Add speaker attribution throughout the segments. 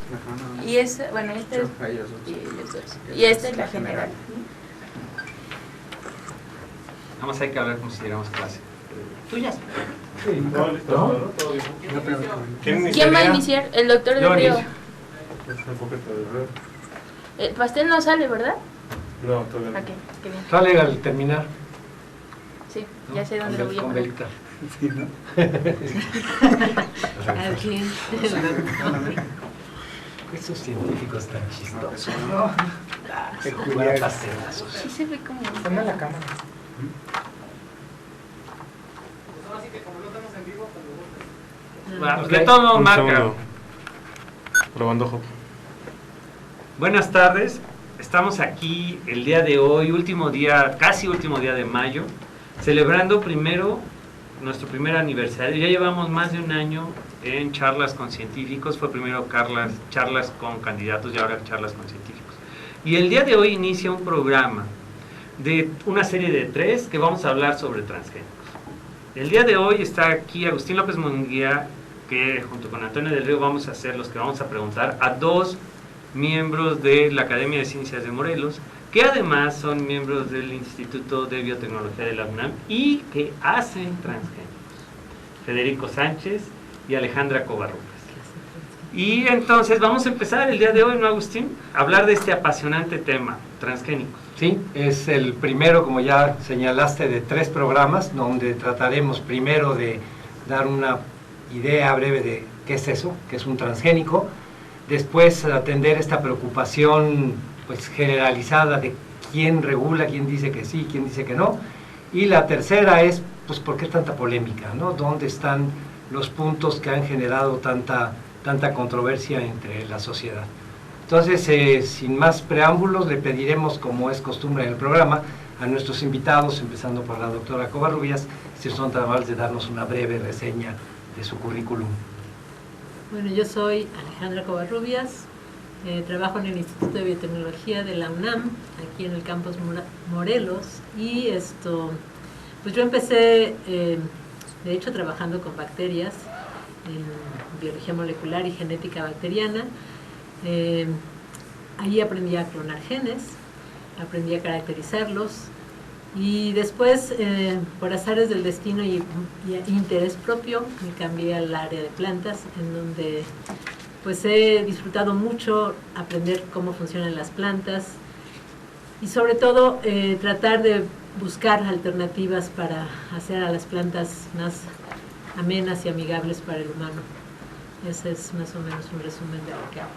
Speaker 1: Ajá, no.
Speaker 2: Y es, bueno, este es, y esta es la general.
Speaker 3: Nada más hay que hablar como si diéramos clase. ¿Tuyas?
Speaker 1: Sí, todo listo, todo bien.
Speaker 2: ¿Quién va a iniciar? El doctor del Río. El pastel no sale, ¿verdad?
Speaker 1: No, todavía no.
Speaker 2: Ok, qué bien.
Speaker 4: Sale al terminar.
Speaker 2: Sí, ya sé dónde lo voy a
Speaker 4: Con
Speaker 2: poner.
Speaker 4: velita.
Speaker 1: Sí, ¿no?
Speaker 5: Aquí.
Speaker 4: Esos científicos tan chistosos.
Speaker 1: El
Speaker 4: Jugar a
Speaker 1: Julián.
Speaker 4: pastelazos.
Speaker 2: Sí se ve como...
Speaker 6: Ponme la cámara.
Speaker 3: De todo
Speaker 1: Un
Speaker 3: marca.
Speaker 1: segundo. Probando, Job.
Speaker 3: Buenas tardes. Estamos aquí el día de hoy, último día, casi último día de mayo, celebrando primero nuestro primer aniversario. Ya llevamos más de un año en charlas con científicos. Fue primero charlas con candidatos y ahora charlas con científicos. Y el día de hoy inicia un programa de una serie de 3 que vamos a hablar sobre transgénicos. El día de hoy está aquí Agustín López Munguía, que junto con Antonio del Río vamos a ser los que vamos a preguntar a 2 miembros de la Academia de Ciencias de Morelos, que además son miembros del Instituto de Biotecnología de la UNAM y que hacen transgénicos, Federico Sánchez y Alejandra Covarrubias. Y entonces vamos a empezar el día de hoy, ¿no, Agustín? A hablar de este apasionante tema, transgénicos.
Speaker 4: Sí, es el primero, como ya señalaste, de 3 programas, donde trataremos primero de dar una idea breve de qué es eso, qué es un transgénico, después atender esta preocupación pues generalizada de quién regula, quién dice que sí, quién dice que no, y la tercera es pues por qué tanta polémica, ¿no? ¿Dónde están los puntos que han generado tanta controversia entre la sociedad? Entonces, sin más preámbulos, le pediremos, como es costumbre en el programa, a nuestros invitados, empezando por la doctora Covarrubias, si son tan amables de darnos una breve reseña de su currículum.
Speaker 5: Bueno, yo soy Alejandra Covarrubias, trabajo en el Instituto de Biotecnología de la UNAM, aquí en el campus Morelos, y pues yo empecé, de hecho, trabajando con bacterias en biología molecular y genética bacteriana. Ahí aprendí a clonar genes, aprendí a caracterizarlos, y después, por azares del destino y interés propio, me cambié al área de plantas, en donde pues he disfrutado mucho aprender cómo funcionan las plantas y sobre todo tratar de buscar alternativas para hacer a las plantas más amenas y amigables para el humano. Ese es más o menos un resumen de lo que hago.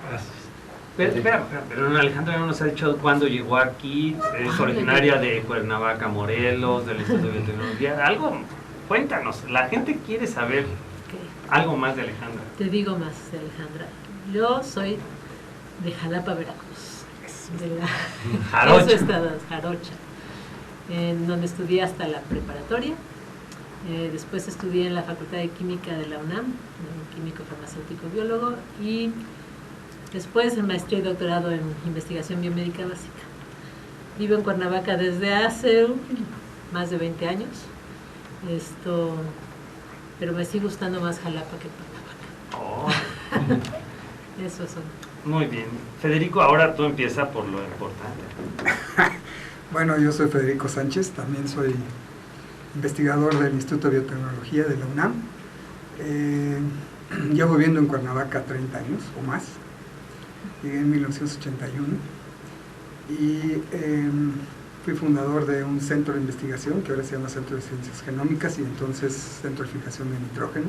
Speaker 4: Gracias.
Speaker 3: Pero Alejandra no nos ha dicho cuándo llegó aquí. Es originaria de Cuernavaca, Morelos, del Instituto de Biotecnología. Algo, cuéntanos, la gente quiere saber algo más de Alejandra.
Speaker 5: Te digo más de Alejandra. Yo soy de Jalapa, Veracruz, de la
Speaker 3: Jarocha.
Speaker 5: estado, Jarocha, en donde estudié hasta la preparatoria. Después estudié en la Facultad de Química de la UNAM, químico farmacéutico biólogo, y después en maestría y doctorado en investigación biomédica básica. Vivo en Cuernavaca desde hace más de 20 años, pero me sigue gustando más Jalapa que Cuernavaca.
Speaker 3: Oh.
Speaker 5: Eso son.
Speaker 3: Muy bien. Federico, ahora tú empieza por lo importante.
Speaker 6: Bueno, yo soy Federico Sánchez, también soy investigador del Instituto de Biotecnología de la UNAM. Llevo viviendo en Cuernavaca 30 años o más. Llegué en 1981 y fui fundador de un centro de investigación que ahora se llama Centro de Ciencias Genómicas y entonces Centro de Fijación de Nitrógeno.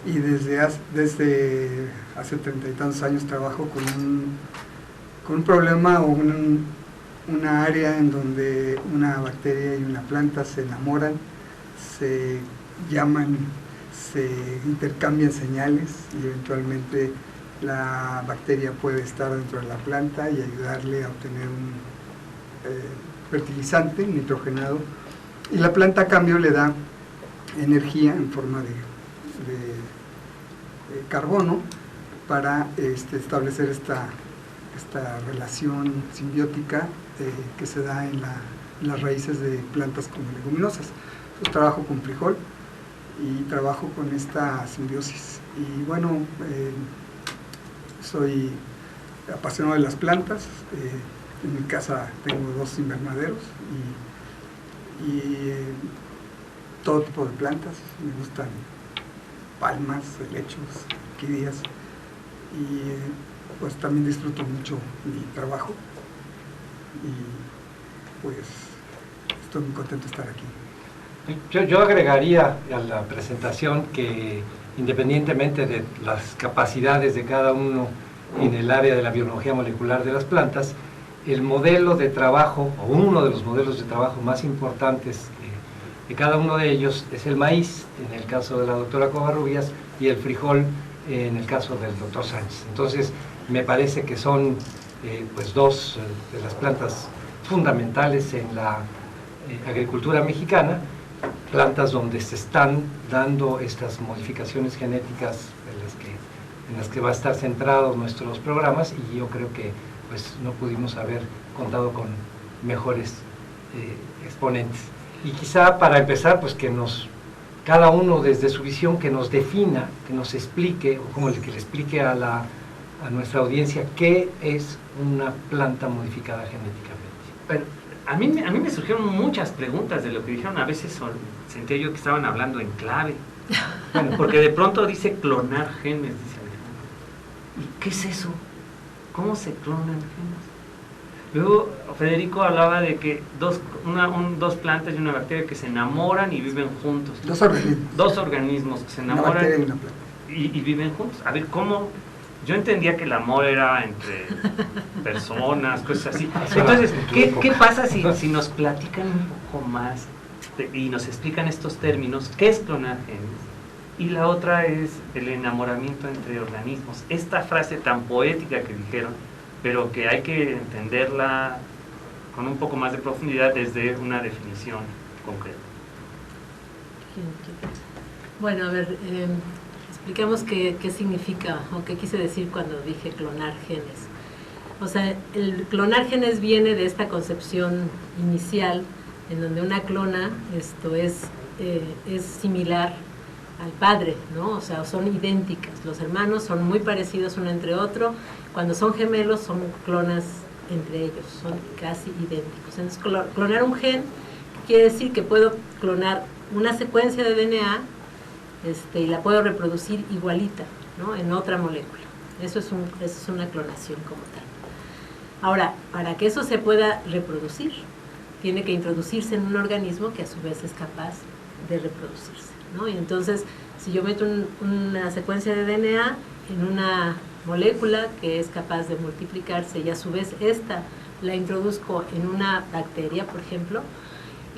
Speaker 6: Y desde hace 30 y tantos años trabajo con un problema o una área en donde una bacteria y una planta se enamoran, se llaman, se intercambian señales y eventualmente la bacteria puede estar dentro de la planta y ayudarle a obtener un fertilizante nitrogenado, y la planta a cambio le da energía en forma de carbono para establecer esta relación simbiótica que se da en las raíces de plantas como leguminosas. Entonces trabajo con frijol y trabajo con esta simbiosis. Y bueno, soy apasionado de las plantas. En mi casa tengo 2 invernaderos y todo tipo de plantas. Me gustan palmas, helechos, orquídeas, y pues también disfruto mucho mi trabajo y pues estoy muy contento de estar aquí.
Speaker 4: Yo agregaría a la presentación que independientemente de las capacidades de cada uno en el área de la biología molecular de las plantas, el modelo de trabajo, o uno de los modelos de trabajo más importantes de cada uno de ellos es el maíz, en el caso de la doctora Covarrubias, y el frijol en el caso del doctor Sánchez. Entonces, me parece que son pues 2 de las plantas fundamentales en la agricultura mexicana, plantas donde se están dando estas modificaciones genéticas en las que va a estar centrados nuestros programas, y yo creo que pues no pudimos haber contado con mejores exponentes. Y quizá para empezar, pues que cada uno desde su visión, que nos defina, que nos explique, o como que le explique a nuestra audiencia qué es una planta modificada genéticamente.
Speaker 3: Bueno, a mí me surgieron muchas preguntas de lo que dijeron. A veces sentía yo que estaban hablando en clave. Bueno, porque de pronto dice clonar genes, dice Alejandro. ¿Y qué es eso? ¿Cómo se clonan genes? Luego Federico hablaba de que dos plantas y una bacteria que se enamoran y viven juntos.
Speaker 6: 2 organismos.
Speaker 3: 2 organismos que se
Speaker 6: Una
Speaker 3: enamoran
Speaker 6: bacteria y una planta.
Speaker 3: y viven juntos. A ver, ¿cómo? Yo entendía que el amor era entre personas, cosas así. Entonces, ¿qué pasa si nos platican un poco más y nos explican estos términos? ¿Qué es clonar genes? Y la otra es el enamoramiento entre organismos. Esta frase tan poética que dijeron, pero que hay que entenderla con un poco más de profundidad desde una definición concreta.
Speaker 5: Bueno, a ver, expliquemos qué significa o qué quise decir cuando dije clonar genes. O sea, el clonar genes viene de esta concepción inicial en donde una clona es similar al padre, ¿no? O sea, son idénticas. Los hermanos son muy parecidos uno entre otro. Cuando son gemelos son clonas entre ellos, son casi idénticos. Entonces, clonar un gen quiere decir que puedo clonar una secuencia de DNA y la puedo reproducir igualita, ¿no? En otra molécula. Eso es una clonación como tal. Ahora, para que eso se pueda reproducir, tiene que introducirse en un organismo que a su vez es capaz de reproducirse, ¿no? Y entonces, si yo meto una secuencia de DNA en una molécula que es capaz de multiplicarse y a su vez esta la introduzco en una bacteria, por ejemplo,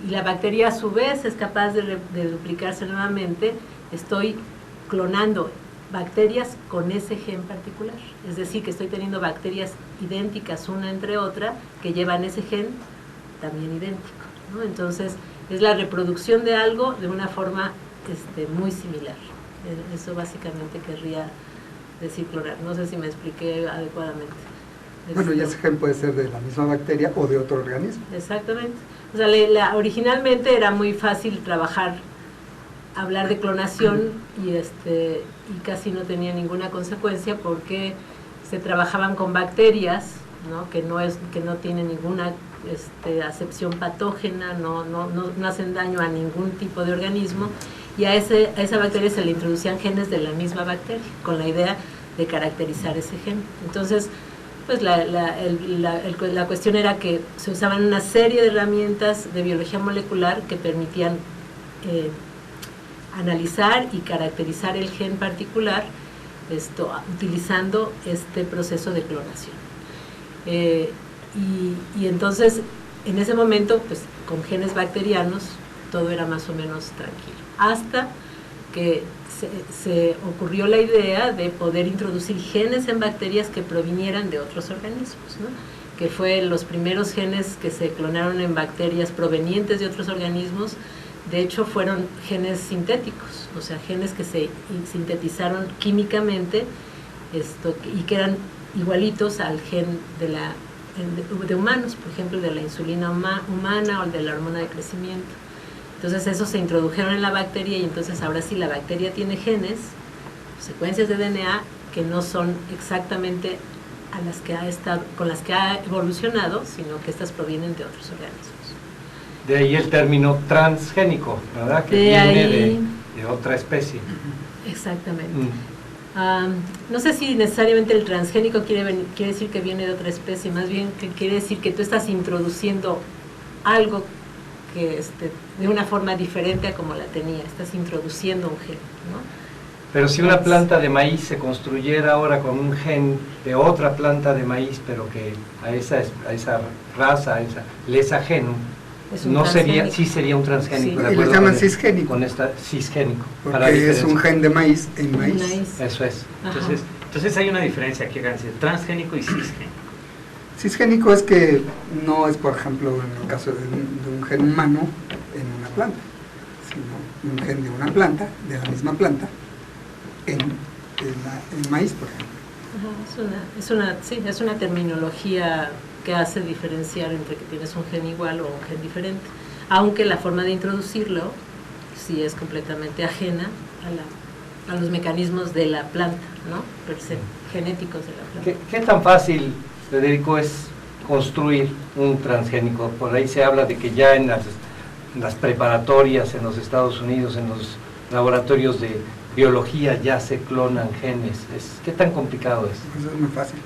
Speaker 5: y la bacteria a su vez es capaz de duplicarse nuevamente, estoy clonando bacterias con ese gen particular. Es decir, que estoy teniendo bacterias idénticas una entre otra que llevan ese gen también idéntico, ¿no? Entonces, es la reproducción de algo de una forma muy similar. Eso básicamente querría decir clonar. No sé si me expliqué adecuadamente.
Speaker 6: Bueno, y ese gen puede ser de la misma bacteria o de otro organismo.
Speaker 5: Exactamente. O sea, originalmente era muy fácil hablar de clonación y casi no tenía ninguna consecuencia porque se trabajaban con bacterias, ¿no? que no tienen ninguna acepción patógena, no hacen daño a ningún tipo de organismo, y a esa bacteria se le introducían genes de la misma bacteria con la idea de caracterizar ese gen. Entonces, pues la cuestión era que se usaban una serie de herramientas de biología molecular que permitían analizar y caracterizar el gen particular utilizando este proceso de clonación. Y entonces, en ese momento, pues con genes bacterianos, todo era más o menos tranquilo. Hasta que se ocurrió la idea de poder introducir genes en bacterias que provinieran de otros organismos, ¿no? Que fue los primeros genes que se clonaron en bacterias provenientes de otros organismos. De hecho, fueron genes sintéticos, o sea, genes que se sintetizaron químicamente y que eran igualitos al gen de humanos, por ejemplo, de la insulina humana o de la hormona de crecimiento. Entonces, esos se introdujeron en la bacteria y entonces ahora sí la bacteria tiene genes, secuencias de DNA que no son exactamente a las que ha estado, con las que ha evolucionado, sino que estas provienen de otros organismos.
Speaker 4: De ahí el término transgénico, ¿verdad? Que
Speaker 5: De
Speaker 4: viene
Speaker 5: ahí-
Speaker 4: de otra especie.
Speaker 5: Exactamente. No sé si necesariamente el transgénico quiere decir que viene de otra especie, más bien que quiere decir que tú estás introduciendo algo que de una forma diferente a como la tenía, estás introduciendo un gen, ¿no?
Speaker 4: Pero si una planta de maíz se construyera ahora con un gen de otra planta de maíz, pero que a esa raza, esa gen,
Speaker 5: Es un
Speaker 4: no sería,
Speaker 5: transgénico.
Speaker 4: sí sería un transgénico.
Speaker 5: Sí.
Speaker 4: de
Speaker 6: Y le
Speaker 4: acuerdo
Speaker 6: llaman
Speaker 4: con
Speaker 6: cisgénico.
Speaker 4: Con esta cisgénico.
Speaker 6: Porque es un gen de maíz en maíz.
Speaker 5: Maíz.
Speaker 4: Eso es.
Speaker 5: Ajá.
Speaker 3: Entonces hay una diferencia aquí, Gansy, transgénico y cisgénico.
Speaker 6: Cisgénico es que no es, por ejemplo, en el caso de un gen humano en una planta, sino un gen de una planta, de la misma planta, en maíz, por ejemplo.
Speaker 5: Ajá, es una terminología que hace diferenciar entre que tienes un gen igual o un gen diferente, aunque la forma de introducirlo sí es completamente ajena a los mecanismos de la planta, ¿no? Per se, genéticos de la planta.
Speaker 4: ¿Qué tan fácil, Federico, es construir un transgénico? Por ahí se habla de que ya en las preparatorias en los Estados Unidos, en los laboratorios de biología ya se clonan genes. ¿Qué tan complicado es?
Speaker 6: Eso es muy fácil.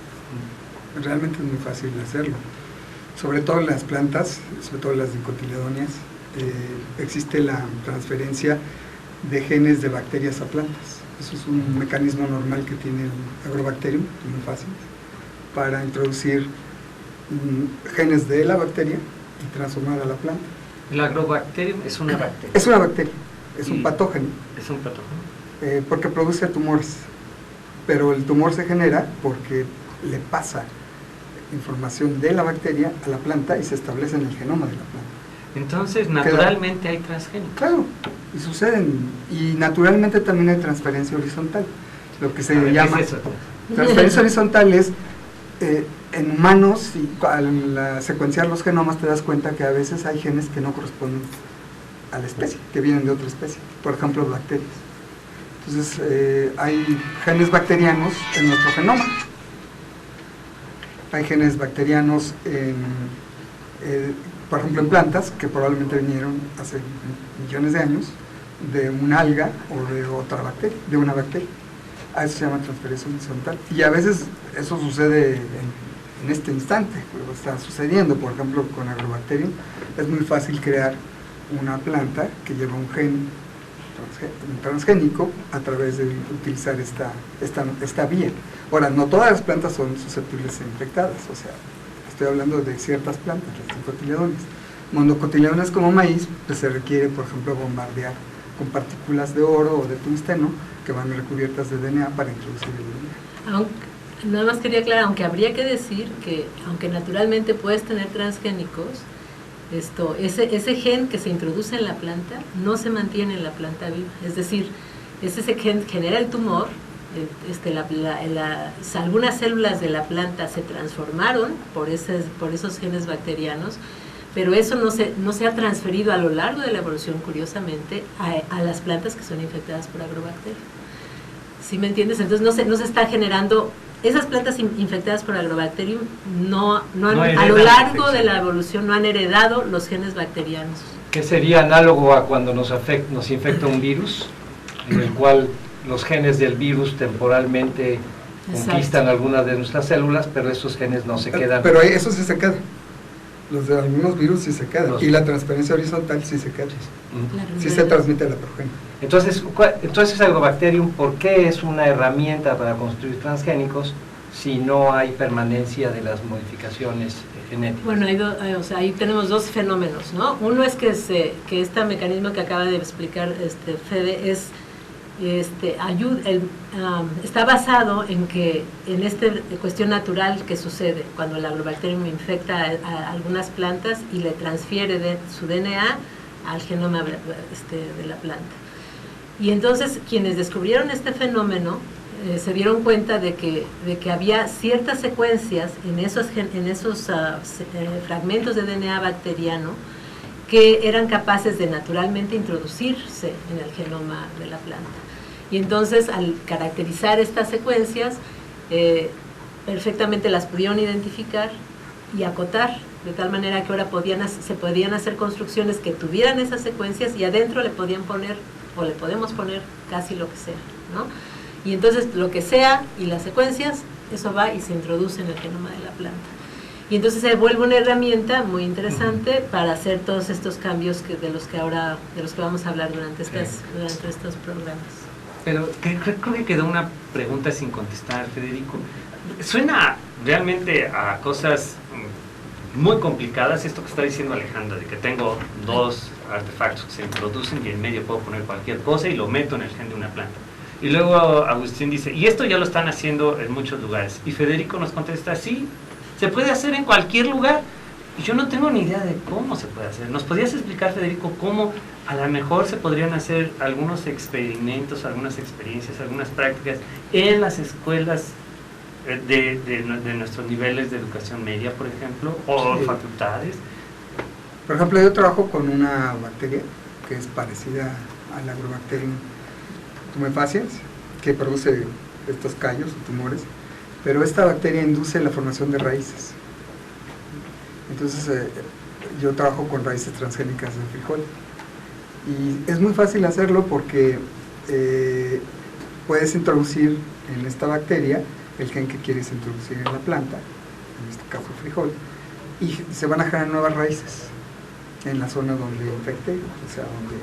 Speaker 6: Realmente es muy fácil hacerlo. Sobre todo en las plantas, sobre todo en las dicotiledóneas, existe la transferencia de genes de bacterias a plantas. Eso es un mecanismo normal que tiene el Agrobacterium, muy fácil, para introducir genes de la bacteria y transformar a la planta.
Speaker 3: El Agrobacterium es una bacteria.
Speaker 6: Es una bacteria, es un patógeno,
Speaker 3: Es un patógeno.
Speaker 6: porque produce tumores, pero el tumor se genera porque le pasa información de la bacteria a la planta y se establece en el genoma de la planta.
Speaker 3: Entonces, naturalmente hay transgénicos.
Speaker 6: Claro, y suceden, y naturalmente también hay transferencia horizontal, lo que
Speaker 3: A
Speaker 6: se
Speaker 3: ver, ¿qué
Speaker 6: llama
Speaker 3: es eso?
Speaker 6: transferencia horizontal es en humanos, y al secuenciar los genomas te das cuenta que a veces hay genes que no corresponden a la especie, que vienen de otra especie, por ejemplo bacterias. Entonces hay genes bacterianos en nuestro genoma, hay genes bacterianos por ejemplo en plantas que probablemente vinieron hace millones de años de una alga o de otra bacteria, de una bacteria. A eso se llama transferencia horizontal. Y a veces eso sucede en este instante, está sucediendo, por ejemplo con Agrobacterium. Es muy fácil crear una planta que lleva un gen transgénico a través de utilizar esta vía. Ahora, no todas las plantas son susceptibles de ser infectadas, o sea, estoy hablando de ciertas plantas, las dicotiledóneas. Monocotiledóneas como maíz, pues se requiere, por ejemplo, bombardear con partículas de oro o de tungsteno que van recubiertas de DNA para introducir el DNA.
Speaker 5: Nada más quería aclarar, aunque habría que decir que, aunque naturalmente puedes tener transgénicos, ese gen que se introduce en la planta no se mantiene en la planta viva. Es decir, ese gen genera el tumor, algunas células de la planta se transformaron por esos genes bacterianos, pero eso no se ha transferido a lo largo de la evolución, curiosamente, a las plantas que son infectadas por Agrobacterium. ¿Sí me entiendes? Entonces no se está generando, esas plantas infectadas por Agrobacterium a lo largo de la evolución no han heredado los genes bacterianos.
Speaker 4: ¿Qué sería análogo a cuando nos infecta un virus, en el cual los genes del virus temporalmente conquistan algunas de nuestras células, pero esos genes no se quedan?
Speaker 6: Pero eso sí se queda. Los de algunos virus sí se quedan.
Speaker 4: Los...
Speaker 6: Y la transferencia horizontal sí se queda.
Speaker 5: Claro,
Speaker 6: Sí se transmite a la progenie.
Speaker 4: Entonces Agrobacterium, ¿por qué es una herramienta para construir transgénicos si no hay permanencia de las modificaciones genéticas?
Speaker 5: Bueno, ahí tenemos dos fenómenos, ¿no? Uno es que este mecanismo que acaba de explicar Fede está basado en esta cuestión natural que sucede cuando el Agrobacterium infecta a algunas plantas y le transfiere su DNA al genoma de la planta. Y entonces quienes descubrieron este fenómeno se dieron cuenta de que había ciertas secuencias en esos fragmentos de DNA bacteriano que eran capaces de naturalmente introducirse en el genoma de la planta. Y entonces, al caracterizar estas secuencias, perfectamente las pudieron identificar y acotar, de tal manera que ahora se podían hacer construcciones que tuvieran esas secuencias y adentro le podían poner, o le podemos poner casi lo que sea, ¿no? Y entonces lo que sea y las secuencias, eso va y se introduce en el genoma de la planta. Y entonces se vuelve una herramienta muy interesante para hacer todos estos cambios de los que vamos a hablar durante estos programas.
Speaker 3: Pero creo que quedó una pregunta sin contestar, Federico. Suena realmente a cosas muy complicadas esto que está diciendo Alejandra, de que tengo dos artefactos que se introducen y en medio puedo poner cualquier cosa y lo meto en el gen de una planta. Y luego Agustín dice, y esto ya lo están haciendo en muchos lugares. Y Federico nos contesta, sí, se puede hacer en cualquier lugar. Y yo no tengo ni idea de cómo se puede hacer. ¿Nos podrías explicar, Federico, cómo a lo mejor se podrían hacer algunos experimentos, algunas experiencias, algunas prácticas en las escuelas de nuestros niveles de educación media, por ejemplo, o facultades?
Speaker 6: Por ejemplo, yo trabajo con una bacteria que es parecida a la Agrobacterium tumefaciens, que produce estos callos o tumores, pero esta bacteria induce la formación de raíces. Entonces, yo trabajo con raíces transgénicas de frijol. Y es muy fácil hacerlo porque puedes introducir en esta bacteria el gen que quieres introducir en la planta, en este caso frijol, y se van a generar nuevas raíces en la zona donde infecte, o sea, donde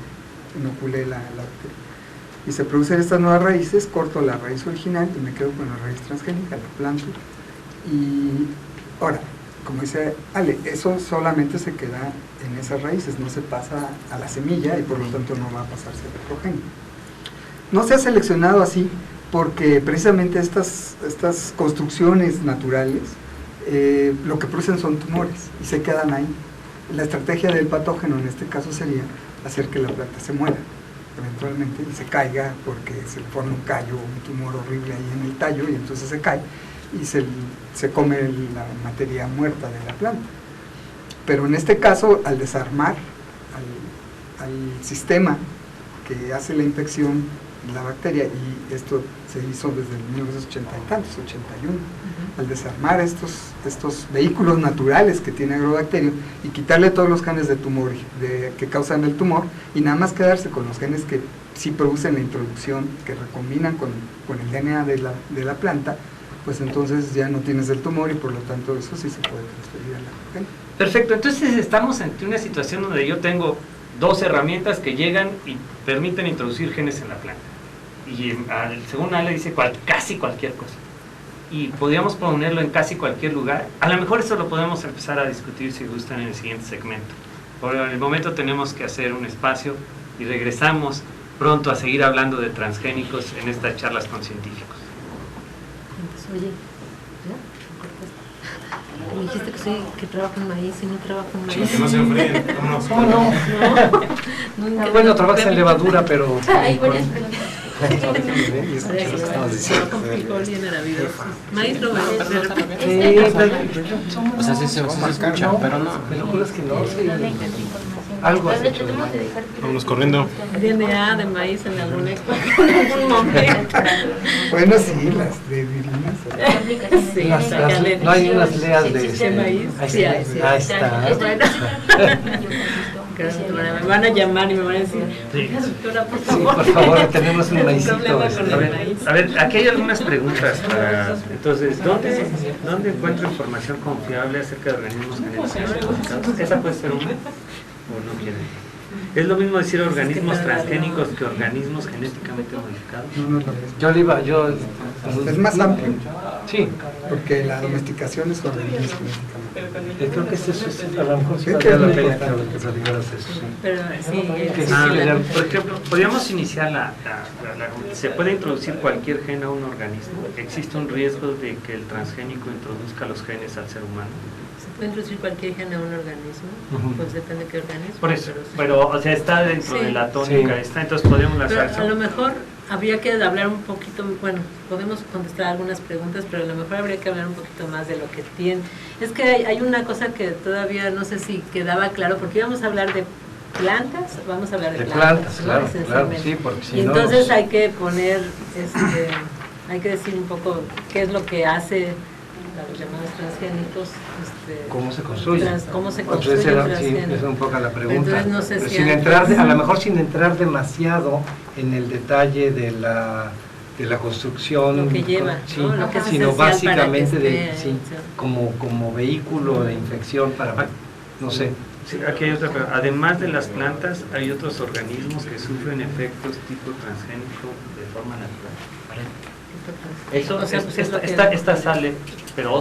Speaker 6: inocule la bacteria. Y se producen estas nuevas raíces, corto la raíz original y me quedo con la raíz transgénica, la planto. Y ahora, como dice Ale, eso solamente se queda en esas raíces, no se pasa a la semilla y por lo tanto no va a pasarse al progenie. No se ha seleccionado así porque precisamente estas construcciones naturales lo que producen son tumores y se quedan ahí. La estrategia del patógeno en este caso sería hacer que la planta se muera eventualmente y se caiga porque se le pone un callo, un tumor horrible ahí en el tallo y entonces se cae y se come la materia muerta de la planta. Pero en este caso, al desarmar al sistema que hace la infección de la bacteria, y esto se hizo desde el 1980 y tantos, 81, al desarmar estos vehículos naturales que tiene Agrobacterium y quitarle todos los genes de tumor que causan el tumor y nada más quedarse con los genes que sí producen la introducción, que recombinan con el DNA de la planta, pues entonces ya no tienes el tumor y por lo tanto eso sí se puede transferir a la progenie.
Speaker 3: Perfecto, entonces estamos ante una situación donde yo tengo dos herramientas que llegan y permiten introducir genes en la planta. Y según Ale dice casi cualquier cosa. Y podríamos ponerlo en casi cualquier lugar. A lo mejor eso lo podemos empezar a discutir si gustan en el siguiente segmento. Por el momento tenemos que hacer un espacio y regresamos pronto a seguir hablando de transgénicos en estas charlas con científicos.
Speaker 5: Oye, ¿ya? Me dijiste que trabajo en maíz y no trabajo en maíz.
Speaker 1: Que no se enfríen, vámonos.
Speaker 4: ¿Cómo no?
Speaker 5: No,
Speaker 4: Bueno, trabajas en levadura, pero...
Speaker 2: Hay varias preguntas.
Speaker 5: Con frijol y en arabidos. Maíz lo veo.
Speaker 7: O sea, sí se escucha, pero no.
Speaker 4: Me lo juro es que no.
Speaker 2: No
Speaker 4: Sí.
Speaker 2: le encanta información.
Speaker 4: Algo has
Speaker 2: Tal vez
Speaker 4: hecho de
Speaker 2: tenemos que
Speaker 4: maíz.
Speaker 2: dejar que-
Speaker 1: Vámonos corriendo.
Speaker 5: DNA de maíz en algún momento.
Speaker 6: Bueno, sí, las de virinas.
Speaker 5: Sí,
Speaker 4: Las-
Speaker 5: sácale.
Speaker 4: no hay unas leas de...
Speaker 5: ¿De maíz?
Speaker 4: Ahí
Speaker 5: Sí,
Speaker 4: está.
Speaker 5: hay, sí.
Speaker 4: Ahí está.
Speaker 5: Bueno, me van a llamar y me van a decir, doctora, por
Speaker 4: Sí,
Speaker 5: favor.
Speaker 4: por favor, tenemos un
Speaker 5: Tengo
Speaker 4: maicito.
Speaker 5: problema con el maíz.
Speaker 3: A ver, aquí hay algunas preguntas para... Entonces, ¿dónde encuentro información confiable acerca de organismos genéticamente modificados? ¿Esa puede ser una o no quiere? ¿Es lo mismo decir organismos transgénicos que organismos genéticamente modificados?
Speaker 6: No es lo mismo.
Speaker 4: Yo le iba, yo...
Speaker 6: Es más amplio,
Speaker 4: Sí,
Speaker 6: porque la domesticación es organismos genéticamente.
Speaker 4: creo que eso es a lo mejor sí
Speaker 6: Sí, que
Speaker 4: valdría
Speaker 6: es
Speaker 4: la
Speaker 6: muy
Speaker 4: pena
Speaker 6: importante.
Speaker 4: que platicaras eso. Sí.
Speaker 5: Pero sí,
Speaker 4: Que
Speaker 5: sí,
Speaker 3: Por ejemplo, podríamos iniciar ¿se puede introducir cualquier gen a un organismo? ¿Existe un riesgo de que el transgénico introduzca los genes al ser humano?
Speaker 5: ¿se puede introducir cualquier gen a un organismo?
Speaker 4: Ujú.
Speaker 5: Pues depende de qué organismo.
Speaker 3: Por eso,
Speaker 5: sí.
Speaker 3: pero o sea, está dentro
Speaker 5: Sí.
Speaker 3: de la tónica
Speaker 4: Sí.
Speaker 3: esta, entonces podríamos
Speaker 5: Pero
Speaker 3: lanzar
Speaker 5: a lo mejor habría que hablar un poquito, bueno, podemos contestar algunas preguntas, pero a lo mejor habría que hablar un poquito más de lo que tiene. Es que hay una cosa que todavía no sé si quedaba claro, porque íbamos a hablar de plantas, vamos a hablar de
Speaker 4: De
Speaker 5: plantas,
Speaker 4: plantas,
Speaker 5: ¿no?
Speaker 4: claro,
Speaker 5: Esencialmente.
Speaker 4: sí, porque si
Speaker 5: y
Speaker 4: no
Speaker 5: entonces
Speaker 4: nos-
Speaker 5: hay que poner, hay que decir un poco qué es lo que hace a los llamados transgénicos,
Speaker 4: ¿Cómo se construye?
Speaker 5: cómo se
Speaker 4: Pues
Speaker 5: construye
Speaker 4: esa
Speaker 5: un
Speaker 4: era, sí,
Speaker 5: transgénico.
Speaker 4: esa es un poco la pregunta.
Speaker 5: Entonces, no sé
Speaker 4: Pero
Speaker 5: si
Speaker 4: sin
Speaker 5: antes-
Speaker 4: entrar, a lo mejor sin entrar demasiado en el detalle de la construcción,
Speaker 5: Lo que lleva,
Speaker 4: sí,
Speaker 5: ¿no? Lo que es
Speaker 4: sino
Speaker 5: esencial para
Speaker 4: básicamente
Speaker 5: que
Speaker 4: de,
Speaker 5: esté,
Speaker 4: sí, como vehículo de infección para, no sé.
Speaker 3: Sí, aquí hay otra, pero además de las plantas, hay otros organismos que sufren efectos tipo transgénico de forma natural. Eso,
Speaker 5: O sea, pues, es lo que-
Speaker 3: esta sale, pero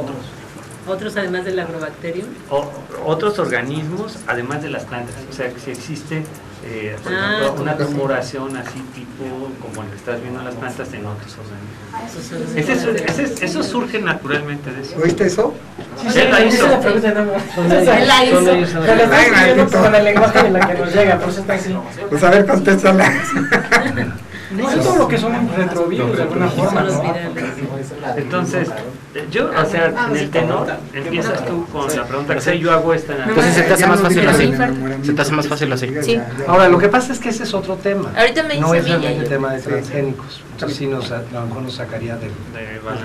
Speaker 5: Otros además del agrobacterium.
Speaker 3: otros organismos, además de las plantas. O sea, que si existe, por
Speaker 5: Ah,
Speaker 3: ejemplo, una
Speaker 5: como-
Speaker 3: tumoración así tipo, como el que estás viendo en las plantas, en otros organismos.
Speaker 5: Entonces,
Speaker 3: Eso surge naturalmente de eso.
Speaker 6: ¿Oíste eso?
Speaker 3: Él la hizo.
Speaker 5: Él la hizo.
Speaker 8: Pero lo estás
Speaker 6: Ay,
Speaker 8: escribiendo
Speaker 6: maldito.
Speaker 8: con el lenguaje en la que nos llega, por eso está así.
Speaker 6: Pues a ver, contéstala.
Speaker 8: No, es todo lo que son retrovirus de alguna forma,
Speaker 5: Son los
Speaker 8: ¿no?
Speaker 5: virales.
Speaker 3: Entonces, yo, o sea, en el tenor, empiezas tú con la pregunta que sé, yo hago esta.
Speaker 7: Entonces se te hace
Speaker 6: Ya
Speaker 7: más
Speaker 6: nos
Speaker 7: fácil
Speaker 6: dijo
Speaker 7: así.
Speaker 6: el enamoramiento.
Speaker 7: Se te hace más fácil así.
Speaker 2: Sí.
Speaker 4: Ahora, lo que pasa es que ese es otro tema.
Speaker 2: Ahorita me
Speaker 4: No
Speaker 2: dice
Speaker 4: es
Speaker 2: a mí,
Speaker 4: realmente
Speaker 2: ya.
Speaker 4: tema de transgénicos. Entonces sí, a lo mejor nos sacaría del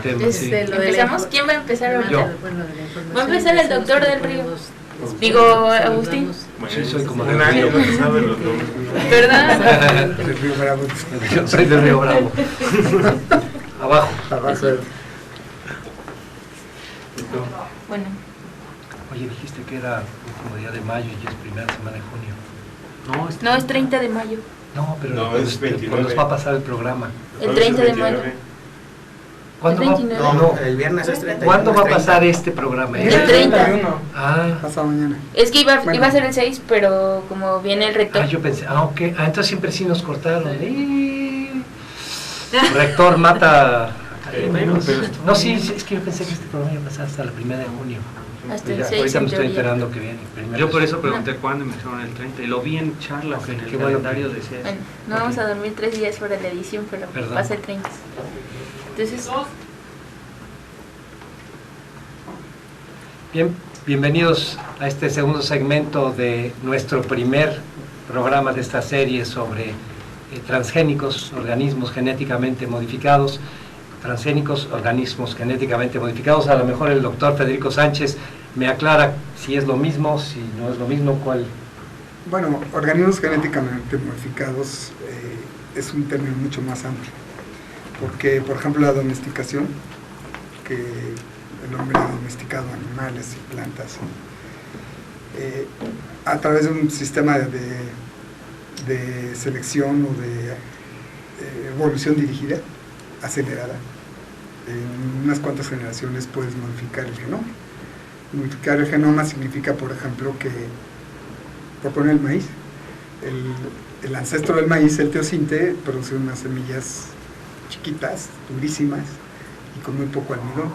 Speaker 4: tema. Sí.
Speaker 5: Lo de la
Speaker 2: ¿Empezamos?
Speaker 5: info-
Speaker 2: ¿Quién va a empezar ahorita?
Speaker 4: Yo.
Speaker 5: Bueno, de la información,
Speaker 2: Va a empezar el
Speaker 5: decimos
Speaker 2: doctor
Speaker 5: que
Speaker 2: del
Speaker 5: no
Speaker 2: Río.
Speaker 5: podemos,
Speaker 2: Digo,
Speaker 5: saludamos.
Speaker 2: Agustín.
Speaker 4: Sí, soy como
Speaker 1: un año que sabe los nombres.
Speaker 2: ¿Verdad?
Speaker 6: El Río Bravo.
Speaker 4: Yo soy del Río Bravo. Abajo.
Speaker 6: Abajo.
Speaker 2: Bueno,
Speaker 4: Oye, dijiste que era último día de mayo y es primera semana de junio.
Speaker 3: No,
Speaker 2: no, es 30 de mayo.
Speaker 4: No, pero
Speaker 1: No, es 29.
Speaker 4: cuando nos va a pasar el programa.
Speaker 2: El 30 de mayo.
Speaker 4: ¿Cuándo
Speaker 2: El
Speaker 4: va,
Speaker 2: 29.
Speaker 4: no,
Speaker 7: El viernes es 30.
Speaker 4: ¿Cuándo va a pasar este programa?
Speaker 2: El 30.
Speaker 4: Ah,
Speaker 6: Pasado mañana.
Speaker 2: Es que
Speaker 6: Bueno.
Speaker 2: iba a ser el 6, pero como viene el rector.
Speaker 4: yo pensé, ok. Entonces siempre sí nos cortaron. Rector mata.
Speaker 3: Bueno, pero
Speaker 4: No, sí, es que yo pensé que este programa iba a pasar hasta la primera de junio.
Speaker 2: Hasta el
Speaker 4: Ya,
Speaker 2: 6
Speaker 4: ahorita
Speaker 2: en
Speaker 4: me estoy
Speaker 2: teoría.
Speaker 4: enterando que viene. primero.
Speaker 3: yo por eso pregunté cuándo me dijeron el 30 y lo vi en charlas
Speaker 4: Ok,
Speaker 3: en el
Speaker 4: qué bueno.
Speaker 3: calendario decía eso.
Speaker 2: Bueno, no vamos a dormir 3 días fuera de la edición, pero
Speaker 4: Perdón.
Speaker 2: pasa el 30. Entonces,
Speaker 4: Bien, bienvenidos a este segundo segmento de nuestro primer programa de esta serie sobre transgénicos, organismos genéticamente modificados. Transgénicos, organismos genéticamente modificados. A lo mejor el doctor Federico Sánchez me aclara si es lo mismo, si no es lo mismo, cuál.
Speaker 6: Bueno, organismos genéticamente modificados es un término mucho más amplio, porque, por ejemplo, la domesticación, que el hombre ha domesticado animales y plantas, a través de un sistema de selección o de evolución dirigida, acelerada, en unas cuantas generaciones puedes modificar el genoma. Modificar el genoma significa, por ejemplo, que, por poner el maíz, el ancestro del maíz, el teosinte, produce unas semillas chiquitas, durísimas y con muy poco almidón.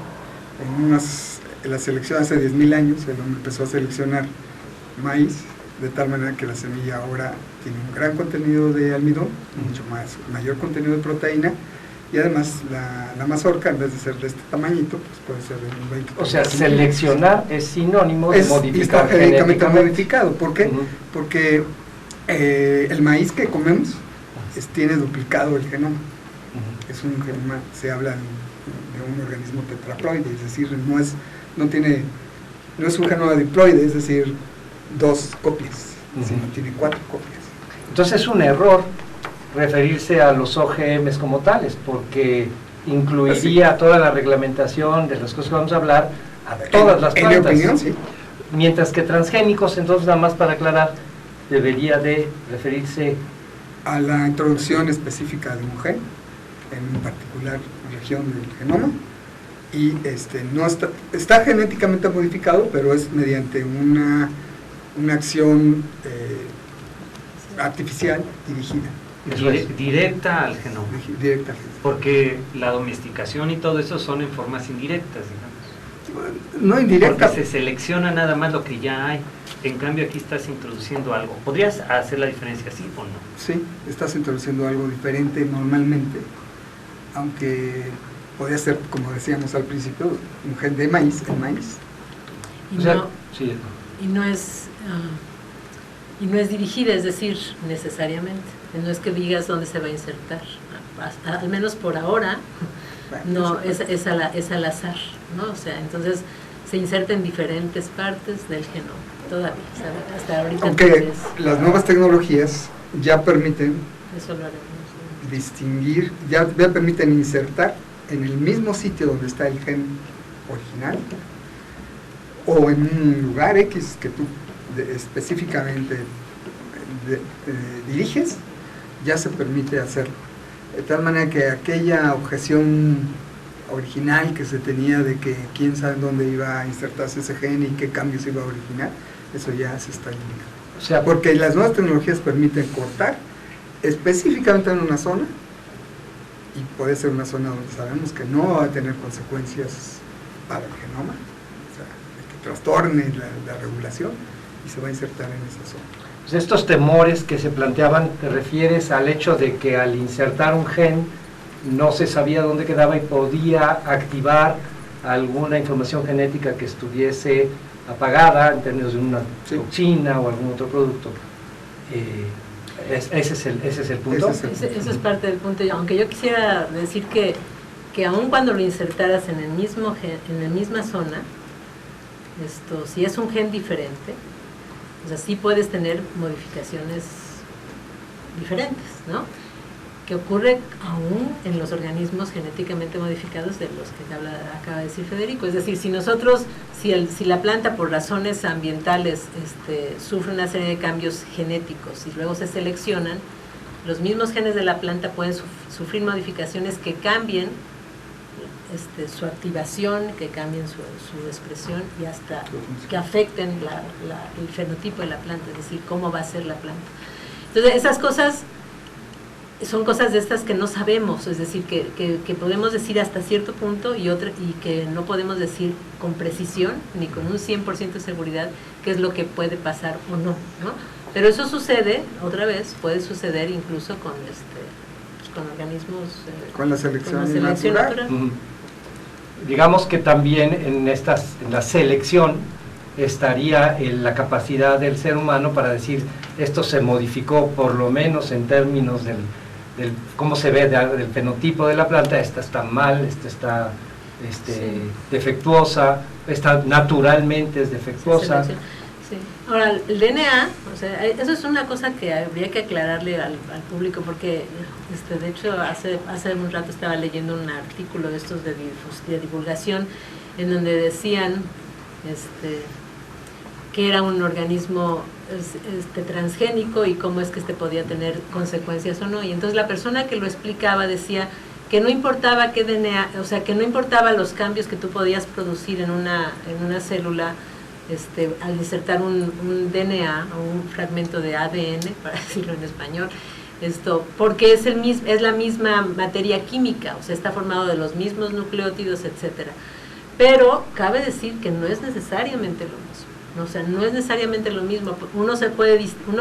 Speaker 6: En la selección hace 10.000 años, el hombre empezó a seleccionar maíz, de tal manera que la semilla ahora tiene un gran contenido de almidón, mayor contenido de proteína, y además la mazorca, en vez de ser de este tamañito, pues puede ser de un 20%.
Speaker 4: O sea, seleccionar es sinónimo de
Speaker 6: Es
Speaker 4: modificar
Speaker 6: está genéticamente
Speaker 4: genéticamente.
Speaker 6: modificado. ¿Por qué?
Speaker 4: Ujú.
Speaker 6: Porque el maíz que comemos tiene duplicado el genoma.
Speaker 4: Ujú.
Speaker 6: Es un genoma, se habla de un organismo tetraploide, es decir, no es un genoma diploide, es decir, 2 copias,
Speaker 4: Ujú.
Speaker 6: sino tiene 4 copias.
Speaker 4: Entonces es un error referirse a los OGMs como tales, porque incluiría toda la reglamentación de las cosas que vamos a hablar a todas las
Speaker 6: En mi
Speaker 4: plantas.
Speaker 6: opinión, sí.
Speaker 4: Mientras que transgénicos, entonces nada más para aclarar, debería de referirse
Speaker 6: A la introducción específica de un gen, en particular región del genoma, y no está genéticamente modificado, pero es mediante una acción artificial dirigida.
Speaker 4: Eso es.
Speaker 3: Directa al genoma.
Speaker 6: Directa.
Speaker 3: Porque la domesticación y todo eso son en formas indirectas, digamos.
Speaker 6: No indirecta.
Speaker 3: Porque se selecciona nada más lo que ya hay. En cambio aquí estás introduciendo algo. ¿Podrías hacer la diferencia así o no?
Speaker 6: Sí, estás introduciendo algo diferente normalmente, aunque podría ser, como decíamos al principio, un gen de maíz, el maíz.
Speaker 5: Y
Speaker 4: O sea,
Speaker 5: no,
Speaker 4: sí,
Speaker 5: y no es no es dirigida, es decir, necesariamente. No es que digas dónde se va a insertar. Al menos por ahora, no, es al azar, ¿no? O sea, entonces se inserta en diferentes partes del genoma, todavía, ¿sabes? Hasta ahorita.
Speaker 6: Aunque las nuevas tecnologías ya permiten
Speaker 5: eso lo haremos.
Speaker 6: distinguir, ya permiten insertar en el mismo sitio donde está el gen original o en un lugar X que tú específicamente diriges, ya se permite hacerlo. De tal manera que aquella objeción original que se tenía de que quién sabe dónde iba a insertarse ese gen y qué cambios iba a originar, eso ya se está eliminando.
Speaker 4: O sea,
Speaker 6: Porque las nuevas tecnologías permiten cortar específicamente en una zona, y puede ser una zona donde sabemos que no va a tener consecuencias para el genoma, o sea, que trastorne la regulación, y se va a insertar en esa zona.
Speaker 4: pues estos temores que se planteaban, ¿te refieres al hecho de que al insertar un gen no se sabía dónde quedaba y podía activar alguna información genética que estuviese apagada en términos de una toxina o algún otro producto? Ese es el punto.
Speaker 5: Eso es parte del punto. Aunque yo quisiera decir que aun cuando lo insertaras en el mismo gen, en la misma zona, si es un gen diferente, o sea, sí puedes tener modificaciones diferentes, ¿no? Que ocurre aún en los organismos genéticamente modificados de los que acaba de decir Federico. Es decir, si la planta por razones ambientales sufre una serie de cambios genéticos y luego se seleccionan, los mismos genes de la planta pueden sufrir modificaciones que cambien su activación, que cambien su expresión y hasta que afecten el fenotipo de la planta, es decir, cómo va a ser la planta. Entonces, esas cosas son cosas de estas que no sabemos, es decir, que podemos decir hasta cierto punto y que no podemos decir con precisión ni con un 100% de seguridad qué es lo que puede pasar o no, ¿no? Pero eso sucede, otra vez, puede suceder incluso con con organismos...
Speaker 6: con la selección natural.
Speaker 4: Digamos que también en la selección estaría la capacidad del ser humano para decir esto se modificó por lo menos en términos del cómo se ve del fenotipo de la planta, esta está mal, esta está defectuosa, esta naturalmente es defectuosa.
Speaker 5: Sí. Ahora, el DNA, o sea, eso es una cosa que habría que aclararle al público, porque de hecho hace un rato estaba leyendo un artículo de estos de divulgación en donde decían que era un organismo transgénico y cómo es que podía tener consecuencias o no. Y entonces la persona que lo explicaba decía que no importaba qué DNA, o sea, que no importaba los cambios que tú podías producir en una célula al insertar un DNA o un fragmento de ADN, para decirlo en español, porque es la misma materia química, o sea, está formado de los mismos nucleótidos, etcétera. Pero cabe decir que no es necesariamente lo mismo, o sea, no es necesariamente lo mismo. Uno